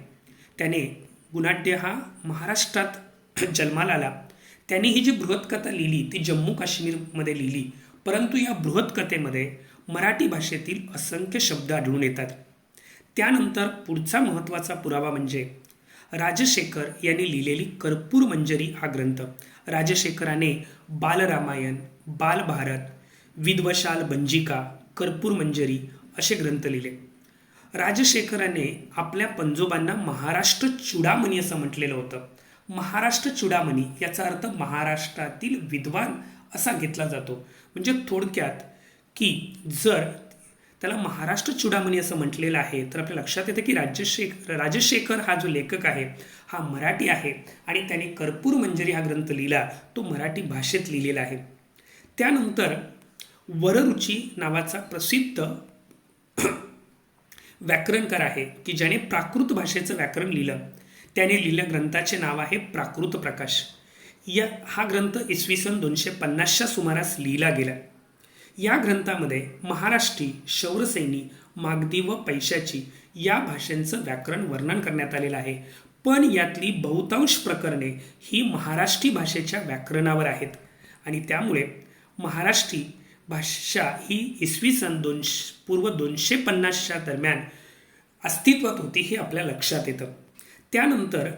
गुणाढ्य हा महाराष्ट्रात जन्माला आला. त्याने ही जी बृहत्कथा लिहिली ती जम्मू काश्मीरमध्ये लिहिली. परंतु या बृहत्कथेमध्ये मराठी भाषेतील असंख्य शब्द आढळून येतात. त्यानंतर पुढचा महत्त्वाचा पुरावा म्हणजे राजशेखर यांनी लिहिलेली कर्पूर मंजरी हा ग्रंथ. राजशेखराने बालरामायण, बालभारत, विद्वशाल बंजिका, कर्पूर मंजरी असे ग्रंथ लिहिले. राजशेखराने आपल्या पंजोबांना महाराष्ट्र चूडामणी असं म्हटलेलं होतं. महाराष्ट्र चूडामणी याचा अर्थ महाराष्ट्रातील विद्वान असा घेतला जातो. म्हणजे थोडक्यात की जर त्याला महाराष्ट्र चूडामणी असं म्हटलेलं आहे तर आपल्या लक्षात येतं की राजशेखर हा जो लेखक आहे हा मराठी आहे आणि त्याने कर्पूर मंजरी हा ग्रंथ लिहिला तो मराठी भाषेत लिहिलेला आहे. त्यानंतर वररुची नावाचा प्रसिद्ध व्याकरणकार आहे की ज्याने प्राकृत भाषेचं व्याकरण लिहिलं. त्याने लिहिलेल्या ग्रंथाचे नाव आहे प्राकृत प्रकाश. हा ग्रंथ इसवी सन 250च्या सुमारास लिहिला गेला. या ग्रंथामध्ये महाराष्ट्री, शौरसैनी, मागधी व पैशाची या भाषांचं व्याकरण वर्णन करण्यात आलेलं आहे. पण यातली बहुतांश प्रकरणे ही महाराष्ट्री भाषेच्या व्याकरणावर आहेत आणि त्यामुळे महाराष्ट्री भाषा ही इसवी सन पूर्व 250च्या दरम्यान अस्तित्वात होती हे आपल्या लक्षात येतं. त्यानंतर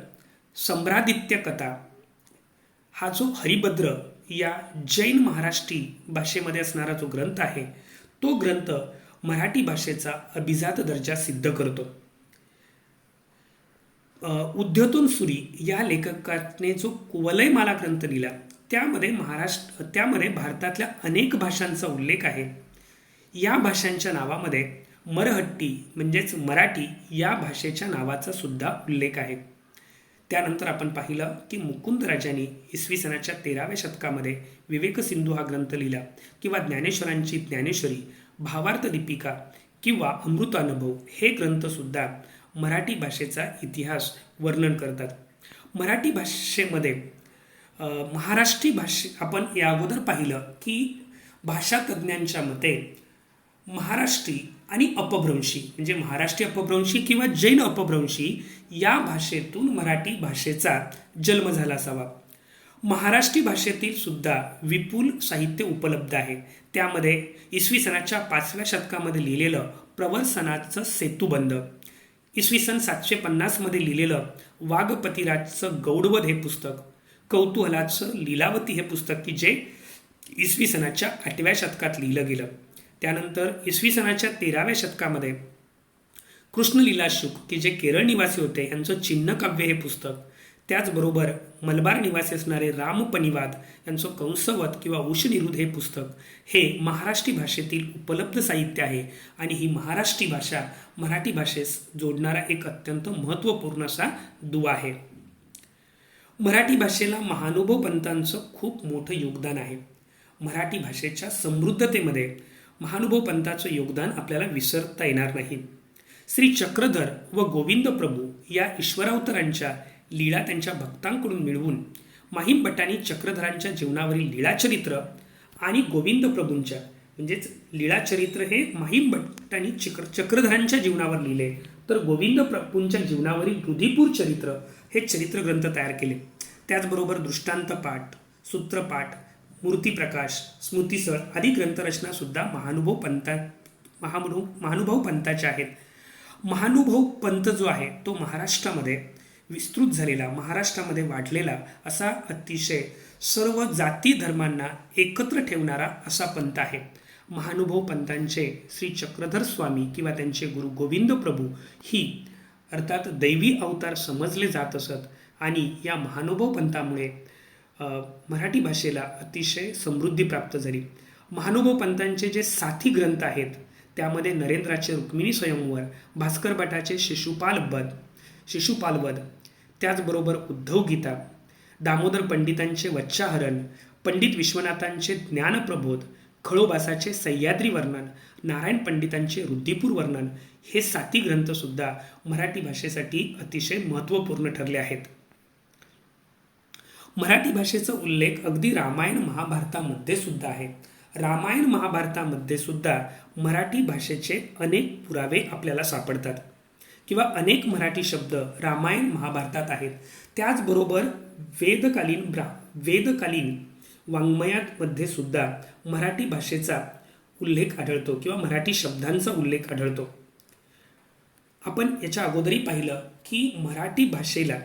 सम्रादित्य कथा हा जो हरिभद्र या जैन महाराष्ट्री भाषेमध्ये असणारा जो ग्रंथ आहे, तो ग्रंथ मराठी भाषेचा अभिजात दर्जा सिद्ध करतो. उद्योतन सुरी या लेखकाने जो कुवलयमाला ग्रंथ लिहिला त्यामध्ये भारतातल्या अनेक भाषांचा उल्लेख आहे. या भाषांच्या नावामध्ये मरहट्टी म्हणजेच मराठी या भाषेच्या नावाचा सुद्धा उल्लेख आहे. त्यानंतर आपण पाहिलं की मुकुंदराजांनी इसवी सनाच्या 13व्या शतकामध्ये विवेक सिंधू हा ग्रंथ लिहिला, किंवा ज्ञानेश्वरांची ज्ञानेश्वरी, भावार्थ दीपिका किंवा अमृतानुभव हे ग्रंथसुद्धा मराठी भाषेचा इतिहास वर्णन करतात. मराठी भाषेमध्ये महाराष्ट्री आपण या अगोदर पाहिलं की भाषा तज्ज्ञांच्या मते महाराष्ट्री आणि अपभ्रंशी म्हणजे महाराष्ट्रीय अपभ्रंशी किंवा जैन अपभ्रंशी या भाषेतून मराठी भाषेचा जन्म झाला असावा. महाराष्ट्री भाषेतील सुद्धा विपुल साहित्य उपलब्ध आहे. त्यामध्ये इसवी सनाच्या 5व्या शतकामध्ये लिहिलेलं प्रवर्सनाचं सेतुबंध, इसवी सन 750 मध्ये लिहिलेलं वाघपतिराजचं गौडवध हे पुस्तक, कौतूहलाचं लीलावती हे पुस्तक की जे इसवी सनाच्या 8व्या शतकात लिहिलं गेलं. त्यानंतर इसवी सनाच्या 13व्या शतकामध्ये कृष्णलीला शुक की जे केरळ निवासी होते यांचं चिन्ह काव्य हे पुस्तक, त्याचबरोबर मलबार निवासी असणारे रामपनिवाद यांचं कंसवत किंवा उशनिरुद्ध हे पुस्तक हे महाराष्ट्री भाषेतील उपलब्ध साहित्य आहे आणि ही महाराष्ट्री भाषा मराठी भाषेस जोडणारा एक अत्यंत महत्त्वपूर्ण असा दुवा आहे. मराठी भाषेला महानुभव पंतांचं खूप मोठं योगदान आहे. मराठी भाषेच्या समृद्धतेमध्ये महानुभव पंताचं योगदान आपल्याला विसरता येणार नाही. श्री चक्रधर व गोविंद प्रभू या ईश्वरावतारांच्या लीळा त्यांच्या भक्तांकडून मिळवून माहीम भट्टांनी चक्रधरांच्या जीवनावरील लीळाचरित्र आणि गोविंद प्रभूंच्या म्हणजेच लीळाचरित्र हे माहीम भट्टांनी चक्रधरांच्या जीवनावर लिहिले, तर गोविंद प्रभूंच्या जीवनावरील रुधिपूर चरित्र हे चरित्र ग्रंथ तयार केले. त्याचबरोबर दृष्टांत पाठ, सूत्रपाठ, मूर्तिप्रकाश, स्मृतिसळ आदी ग्रंथरचना सुद्धा महानुभव पंताच्या आहेत. महानुभव पंथ जो आहे तो महाराष्ट्रामध्ये विस्तृत झालेला, महाराष्ट्रामध्ये वाढलेला असा अतिशय सर्व जाती धर्मांना एकत्र ठेवणारा असा पंथ आहे. महानुभव पंथांचे श्री चक्रधर स्वामी किंवा त्यांचे गुरु गोविंद प्रभू ही अर्थात दैवी अवतार समजले जात असत आणि या महानुभव पंथामुळे मराठी भाषेला अतिशय समृद्धी प्राप्त झाली. महानुभव पंथांचे जे साथी ग्रंथ आहेत त्यामध्ये नरेंद्राचे रुक्मिणी स्वयंवर, भास्कर भटाचे शिशुपालवध, त्याचबरोबर उद्धव गीता, दामोदर पंडितांचे वच्चाहरण, पंडित विश्वनाथांचे ज्ञानप्रबोध, खळोबासाचे सह्याद्री वर्णन, नारायण पंडितांचे रुद्धिपूर वर्णन हे साती ग्रंथसुद्धा मराठी भाषेसाठी अतिशय महत्त्वपूर्ण ठरले आहेत. मराठी भाषेचा उल्लेख अगदी रामायण महाभारतामध्ये सुद्धा आहे. रामायण महाभारतामध्ये सुद्धा मराठी भाषेचे अनेक पुरावे आपल्याला सापडतात किंवा अनेक मराठी शब्द रामायण महाभारतात आहेत. त्याचबरोबर वेदकालीन वाङ्मयामध्ये सुद्धा मराठी भाषेचा उल्लेख आढळतो किंवा मराठी शब्दांचा उल्लेख आढळतो. आपण याच्या अगोदरही पाहिलं की मराठी भाषेला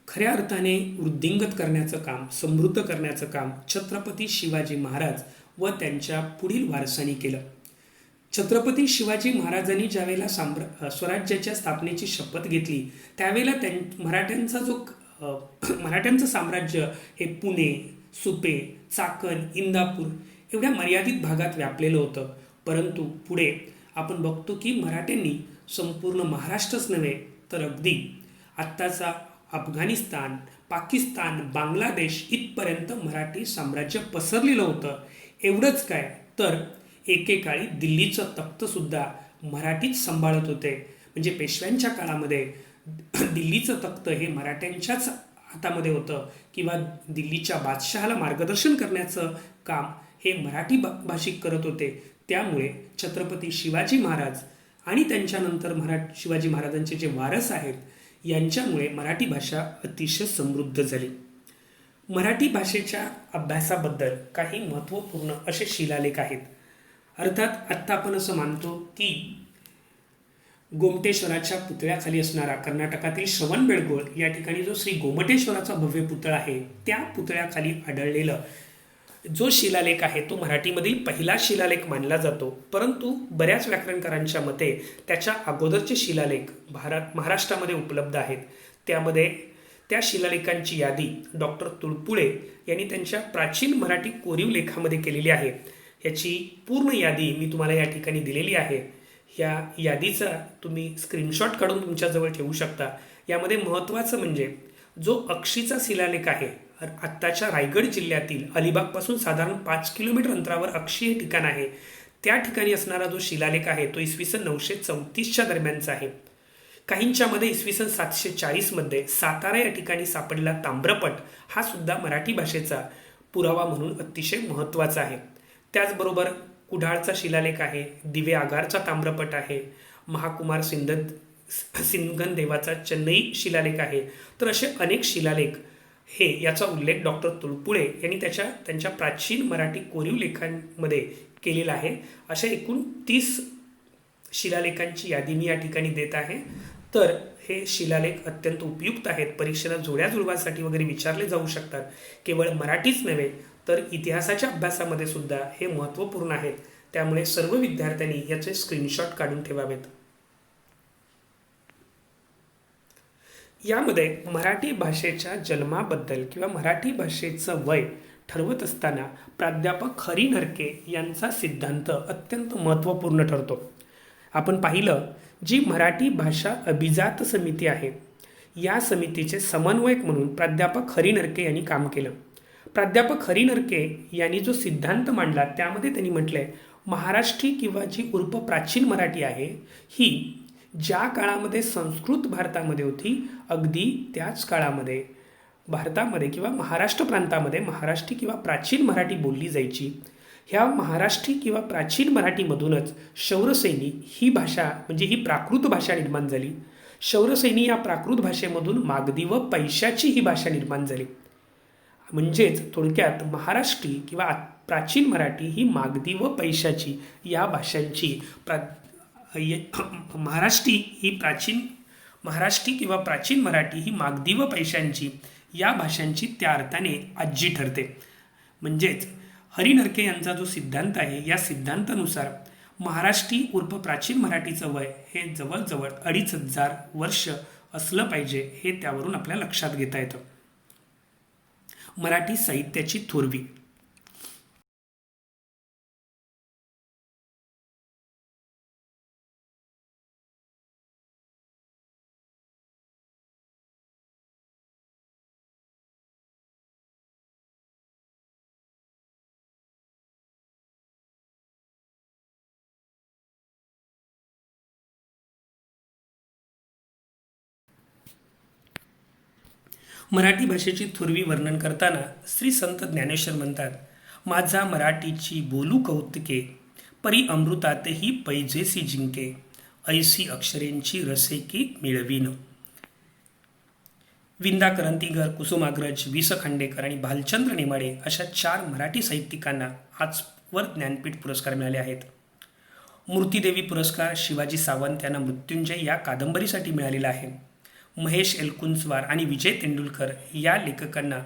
खऱ्या अर्थाने वृद्धिंगत करण्याचं काम, समृद्ध करण्याचं काम छत्रपती शिवाजी महाराज व त्यांच्या पुढील वारसांनी केलं. छत्रपती शिवाजी महाराजांनी ज्यावेळेला स्वराज्याच्या स्थापनेची शपथ घेतली त्यावेळेला मराठ्यांचं साम्राज्य हे पुणे, सुपे, चाकण, इंदापूर एवढ्या मर्यादित भागात व्यापलेलं होतं. परंतु पुढे आपण बघतो की मराठ्यांनी संपूर्ण महाराष्ट्रच नव्हे तर अगदी आत्ताचा अफगाणिस्तान, पाकिस्तान, बांगलादेश इथपर्यंत मराठी साम्राज्य पसरलेलं होतं. एवढंच काय तर एकेकाळी दिल्लीचं तख्तसुद्धा मराठीच सांभाळत होते. म्हणजे पेशव्यांच्या काळामध्ये दिल्लीचं तख्त हे मराठ्यांच्याच हातामध्ये होतं किंवा दिल्लीच्या बादशहाला मार्गदर्शन करण्याचं काम हे मराठी भाषिक करत होते. त्यामुळे छत्रपती शिवाजी महाराज आणि त्यांच्यानंतर शिवाजी महाराजांचे जे वारस आहेत यांच्यामुळे मराठी भाषा अतिशय समृद्ध झाली. मराठी भाषेच्या अभ्यासाबद्दल काही महत्त्वपूर्ण असे शिलालेख आहेत. अर्थात आत्ता आपण असं मानतो की गोमटेश्वराच्या पुतळ्याखाली असणारा कर्नाटकातील श्रवणबेळगोळ या ठिकाणी जो श्री गोमटेश्वराचा भव्य पुतळा आहे, त्या पुतळ्याखाली आढळलेलं जो शिलालेख आहे तो मराठीमधील पहिला शिलालेख मानला जातो. परंतु बऱ्याच व्याकरणकारांच्या मते त्याच्या अगोदरचे शिलालेख महाराष्ट्रामध्ये उपलब्ध आहेत. त्यामध्ये त्या शिलालेखांची यादी डॉक्टर तुळपुळे यांनी त्यांच्या प्राचीन मराठी कोरीव लेखामध्ये केलेली आहे. याची पूर्ण यादी मी तुम्हाला या ठिकाणी दिलेली आहे. या यादीचा तुम्ही स्क्रीनशॉट काढून तुमच्याजवळ ठेवू शकता. यामध्ये महत्त्वाचं म्हणजे जो अक्षीचा शिलालेख आहे, आत्ताच्या रायगड जिल्ह्यातील अलिबागपासून साधारण 5 किलोमीटर अंतरावर अक्षी हे ठिकाण आहे. त्या ठिकाणी असणारा जो शिलालेख आहे तो इसवी सन 934च्या दरम्यानचा आहे. काहींच्या मध्ये इसवी सन 740मध्ये सातारा या ठिकाणी सापडलेला ताम्रपट हा सुद्धा मराठी भाषेचा पुरावा म्हणून अतिशय महत्त्वाचा आहे. त्याचबरोबर कुडाळचा शिलालेख आहे, दिवे आगारचा ताम्रपट आहे, महाकुमार सिंगन देवाचा चेन्नई शिलालेख आहे. तर असे अनेक शिलालेख हे याचा उल्लेख डॉक्टर तुळपुळे यांनी त्यांच्या प्राचीन मराठी कोरीव लेखांमध्ये केलेला आहे. अशा एकूण 30 शिलालेखांची यादी मी या ठिकाणी देत आहे. तर हे शिलालेख अत्यंत उपयुक्त आहेत. परीक्षेला जोड्या जुळवासाठी वगैरे विचारले जाऊ शकतात. केवळ मराठीच नव्हे तर इतिहासाच्या अभ्यासामध्ये सुद्धा हे महत्त्वपूर्ण आहेत. त्यामुळे सर्व विद्यार्थ्यांनी याचे स्क्रीनशॉट काढून ठेवावेत. यामध्ये मराठी भाषेच्या जन्माबद्दल किंवा मराठी भाषेचं वय ठरवत असताना प्राध्यापक हरी नरके यांचा सिद्धांत अत्यंत महत्त्वपूर्ण ठरतो. आपण पाहिलं, जी मराठी भाषा अभिजात समिती आहे, या समितीचे समन्वयक म्हणून प्राध्यापक हरी नरके यांनी काम केलं. प्राध्यापक हरी नरके यांनी जो सिद्धांत मांडला त्यामध्ये त्यांनी म्हटलंय, महाराष्ट्री किंवा जी उर्फ प्राचीन मराठी आहे ही ज्या काळामध्ये संस्कृत भारतामध्ये होती, अगदी त्याच काळामध्ये भारतामध्ये किंवा महाराष्ट्र प्रांतामध्ये महाराष्ट्री किंवा प्राचीन मराठी बोलली जायची. ह्या महाराष्ट्री किंवा प्राचीन मराठीमधूनच शौरसैनी ही भाषा म्हणजे ही प्राकृत भाषा निर्माण झाली. शौरसैनी या प्राकृत भाषेमधून मागधी व पैशाची ही भाषा निर्माण झाली. म्हणजेच थोडक्यात महाराष्ट्री किंवा प्राचीन मराठी ही मागधी व पैशाची या भाषांची महाराष्ट्री किंवा प्राचीन मराठी ही मागधी व पैशांची या भाषांची त्या अर्थाने आजी ठरते. म्हणजेच हरी नरके यांचा जो सिद्धांत आहे, या सिद्धांतानुसार महाराष्ट्री उर्फ प्राचीन मराठीचं वय हे जवळजवळ 2500 वर्ष असलं पाहिजे, हे त्यावरून आपल्या लक्षात घेता येतं. मराठी साहित्याची थोरवी. मराठी भाषेची थोरवी वर्णन करताना श्री संत ज्ञानेश्वर म्हणतात, माझा मराठीची बोलू कौतुके, परी अमृतातही पैजेसी जिंके, ऐसी अक्षरेंची रसेकी मिळवीन. विंदा करंदीकर, कुसुमाग्रज, वि. स. खांडेकर आणि भालचंद्र नेमाडे अशा 4 मराठी साहित्यिकांना आजवर ज्ञानपीठ पुरस्कार मिळाले आहेत. मूर्तिदेवी पुरस्कार शिवाजी सावंत यांना मृत्युंजय या कादंबरीसाठी मिळालेला आहे. महेश एलकुंचवार आणि विजय तेंडुलकर या लेखकांना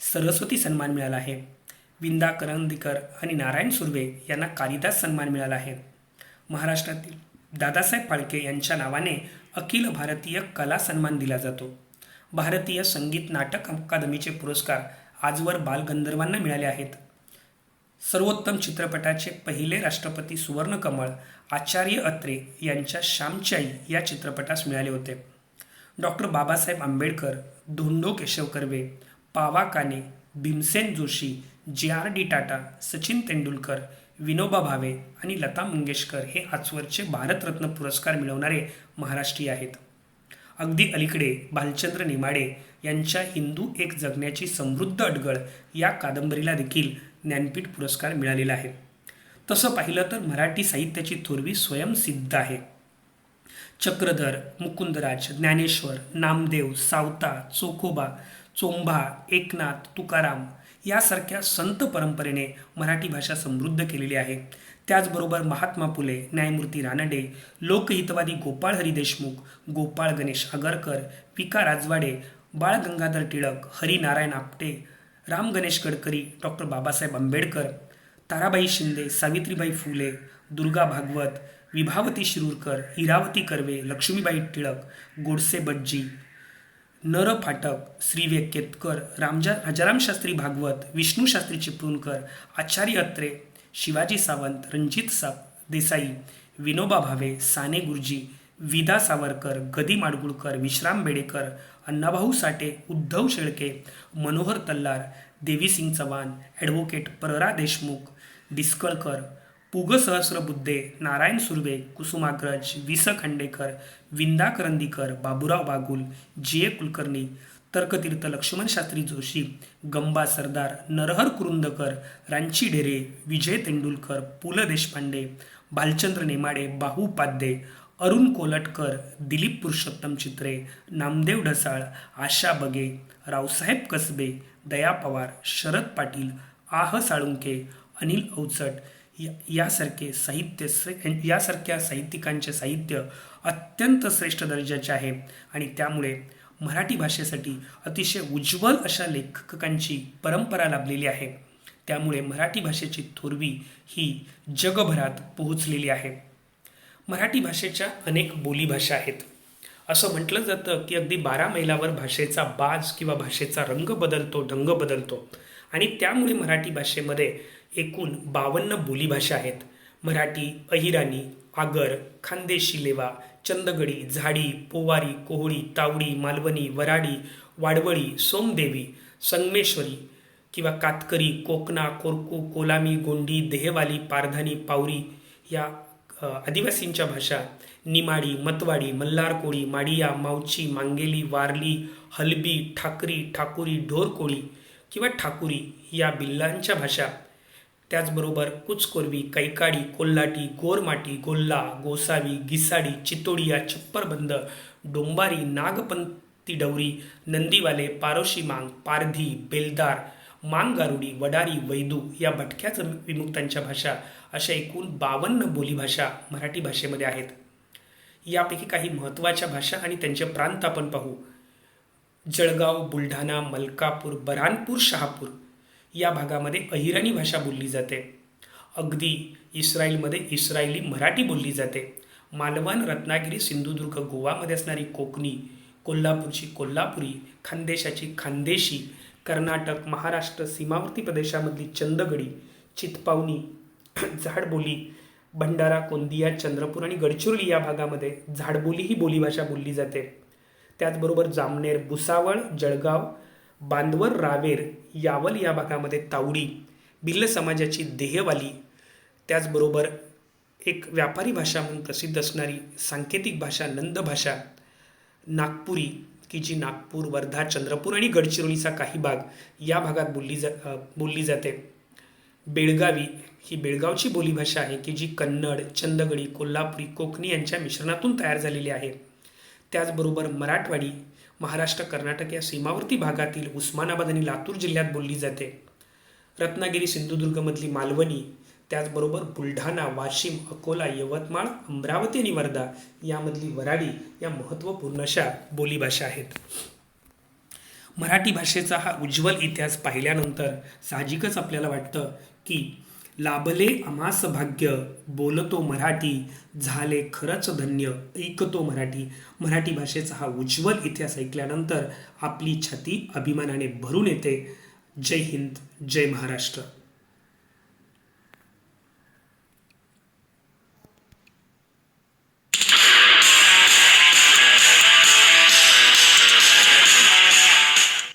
सरस्वती सन्मान मिळाला आहे. विंदा करंदीकर आणि नारायण सुर्वे यांना कालिदास सन्मान मिळाला आहे. महाराष्ट्रातील दादासाहेब फाळके यांच्या नावाने अखिल भारतीय कला सन्मान दिला जातो. भारतीय संगीत नाटक अकादमीचे पुरस्कार आजवर बालगंधर्वांना मिळाले आहेत. सर्वोत्तम चित्रपटाचे पहिले राष्ट्रपती सुवर्णकमळ आचार्य अत्रे यांच्या श्यामची आई या चित्रपटास मिळाले होते. डॉक्टर बाबासाहेब आंबेडकर, धोंडो केशव कर्वे, पावा काने, भीमसेन जोशी, JRD टाटा, सचिन तेंडुलकर, विनोबा भावे आणि लता मंगेशकर हे आजवरचे भारतरत्न पुरस्कार मिळवणारे महाराष्ट्रीय आहेत. अगदी अलीकडे भालचंद्र नेमाडे यांच्या हिंदू एक जगण्याची समृद्ध अडगळ या कादंबरीला देखील ज्ञानपीठ पुरस्कार मिळालेला आहे. तसं पाहिलं तर मराठी साहित्याची थोरवी स्वयंसिद्ध आहे. चक्रधर, मुकुंदराज, ज्ञानेश्वर, नामदेव, सावता, चोखोबा, चोंभा, एकनाथ, तुकाराम यासारख्या संत परंपरेने मराठी भाषा समृद्ध केलेली आहे. त्याचबरोबर महात्मा फुले, न्यायमूर्ती रानडे, लोकहितवादी गोपाळ हरी देशमुख, गोपाळ गणेश आगरकर, विका राजवाडे, बाळ गंगाधर टिळक, हरिनारायण आपटे, राम गणेश गडकरी, डॉक्टर बाबासाहेब आंबेडकर, ताराबाई शिंदे, सावित्रीबाई फुले, दुर्गा भागवत, विभावती शिरूरकर, इरावती कर्वे, लक्ष्मीबाई टिळक, गोडसे बज्जी, नर फाटक, श्री व्यकेतकर, राजाराम शास्त्री भागवत, विष्णू शास्त्री चिपळूणकर, आचार्य अत्रे, शिवाजी सावंत, देसाई, विनोबा भावे, साने गुरुजी, विदा सावरकर, गदी माडगुळकर, विश्राम बेडेकर, अण्णाभाऊ साठे, उद्धव शेळके, मनोहर तल्लार, देवीसिंग चव्हाण, ॲडव्होकेट पररा देशमुख, डिस्कळकर, पुग सहस्रबुद्धे, नारायण सुर्वे, कुसुमाग्रज, वि स खांडेकर, विंदा करंदीकर, बाबूराव बागुल, जी ए कुलकर्णी, तर्कतीर्थ लक्ष्मण शास्त्री जोशी, गंबा सरदार, नरहर कुरुंदकर, रांची डेरे, विजय तेंडुलकर, पु ल देशपांडे, भालचंद्र नेमाडे, बाहू पाध्ये, अरुण कोलटकर, दिलीप पुरुषोत्तम चित्रे, नामदेव ढसाळ, आशा बगे, रावसाहेब कसबे, दया पवार, शरद पाटील, आह साळुंके, अनिल अवचट यासारख्या साहित्यिकांचे साहित्य अत्यंत श्रेष्ठ दर्जाचे आहे आणि त्यामुळे मराठी भाषेसाठी अतिशय उज्ज्वल अशा लेखकांची परंपरा लाभलेली आहे. त्यामुळे मराठी भाषेची थोरवी ही जगभरात पोहोचलेली आहे. मराठी भाषेच्या अनेक बोलीभाषा आहेत. असं म्हटलं जातं की अगदी 12 मैलावर भाषेचा बाज किंवा भाषेचा रंग बदलतो, ढंग बदलतो आणि त्यामुळे मराठी भाषेमध्ये एकूण 52 बोलीभाषा आहेत. मराठी, अहिराणी, आगर, खानदेशी लेवा, चंदगडी, झाडी, पोवारी, कोहळी, तावडी, मालवणी, वराडी, वाडवळी, सोमदेवी, संगमेश्वरी किंवा कातकरी, कोकणा, कोरकू, कोलामी, गोंडी, देहवाली, पारधानी, पावरी या आदिवासींच्या भाषा, निमाडी, मतवाडी, मल्हार कोळी, माडिया, मावची, मांगेली, वारली, हलबी, ठाकरी, ठाकुरी, ढोरकोळी किंवा ठाकुरी या बिल्लांच्या भाषा, त्याचबरोबर कुचकोरवी, कैकाडी, कोल्हाटी, गोरमाटी, गोल्ला, गोसावी, गिसाडी, चितोडिया, छप्परबंद, डोंबारी, नागपंती डवरी, नंदीवाले, पारोशी मांग, पारधी, बेलदार, मांगारुडी, वडारी, वैदू या भटक्याच विमुक्तांच्या भाषा अशा एकूण 52 बोलीभाषा मराठी भाषेमध्ये आहेत. यापैकी काही महत्त्वाच्या भाषा आणि त्यांचे प्रांत आपण पाहू. जळगाव, बुलढाणा, मलकापूर, बऱ्हाणपूर, शहापूर या भागामध्ये अहिराणी भाषा बोलली जाते. अगदी इस्रायलमध्ये इस्रायली मराठी बोलली जाते. मालवण, रत्नागिरी, सिंधुदुर्ग, गोवामध्ये असणारी कोकणी, कोल्हापूरची कोल्हापुरी, खानदेशाची खानदेशी, कर्नाटक, महाराष्ट्र, सीमावर्ती प्रदेशामधली चंदगडी, चितपावनी, झाडबोली, भंडारा, गोंदिया, चंद्रपूर आणि गडचिरोली या भागामध्ये झाडबोली ही बोलीभाषा बोलली जाते. त्याचबरोबर जामनेर, भुसावळ, जळगाव, बांदवर, रावेर, यावल या भागामध्ये तावडी, भिल्ल समाजाची देहवाली, त्याचबरोबर एक व्यापारी भाषा म्हणून प्रसिद्ध असणारी सांकेतिक भाषा नंद भाषा, नागपुरी की जी नागपूर, वर्धा, चंद्रपूर आणि गडचिरोलीचा काही भाग या भागात बोलली जाते. बेळगावी ही बेळगावची बोलीभाषा आहे की जी कन्नड, चंदगडी, कोल्हापुरी, कोकणी यांच्या मिश्रणातून तयार झालेली आहे. त्याचबरोबर मराठवाडी महाराष्ट्र, कर्नाटक या सीमावर्ती भागातील उस्मानाबाद आणि लातूर जिल्ह्यात बोलली जाते. रत्नागिरी, सिंधुदुर्गमधली मालवणी, त्याचबरोबर बुलढाणा, वाशिम, अकोला, यवतमाळ, अमरावती आणि वर्धा यामधली वराडी या महत्त्वपूर्ण अशा बोलीभाषा आहेत. मराठी भाषेचा हा उज्ज्वल इतिहास पाहिल्यानंतर साहजिकच आपल्याला वाटतं की लाभले आम्हास भाग्य, बोलतो मराठी, झाले खरंच धन्य, ऐकतो मराठी. मराठी भाषेचा हा उज्ज्वल इतिहास ऐकल्यानंतर आपली छाती अभिमानाने भरून येते. जय हिंद, जय महाराष्ट्र.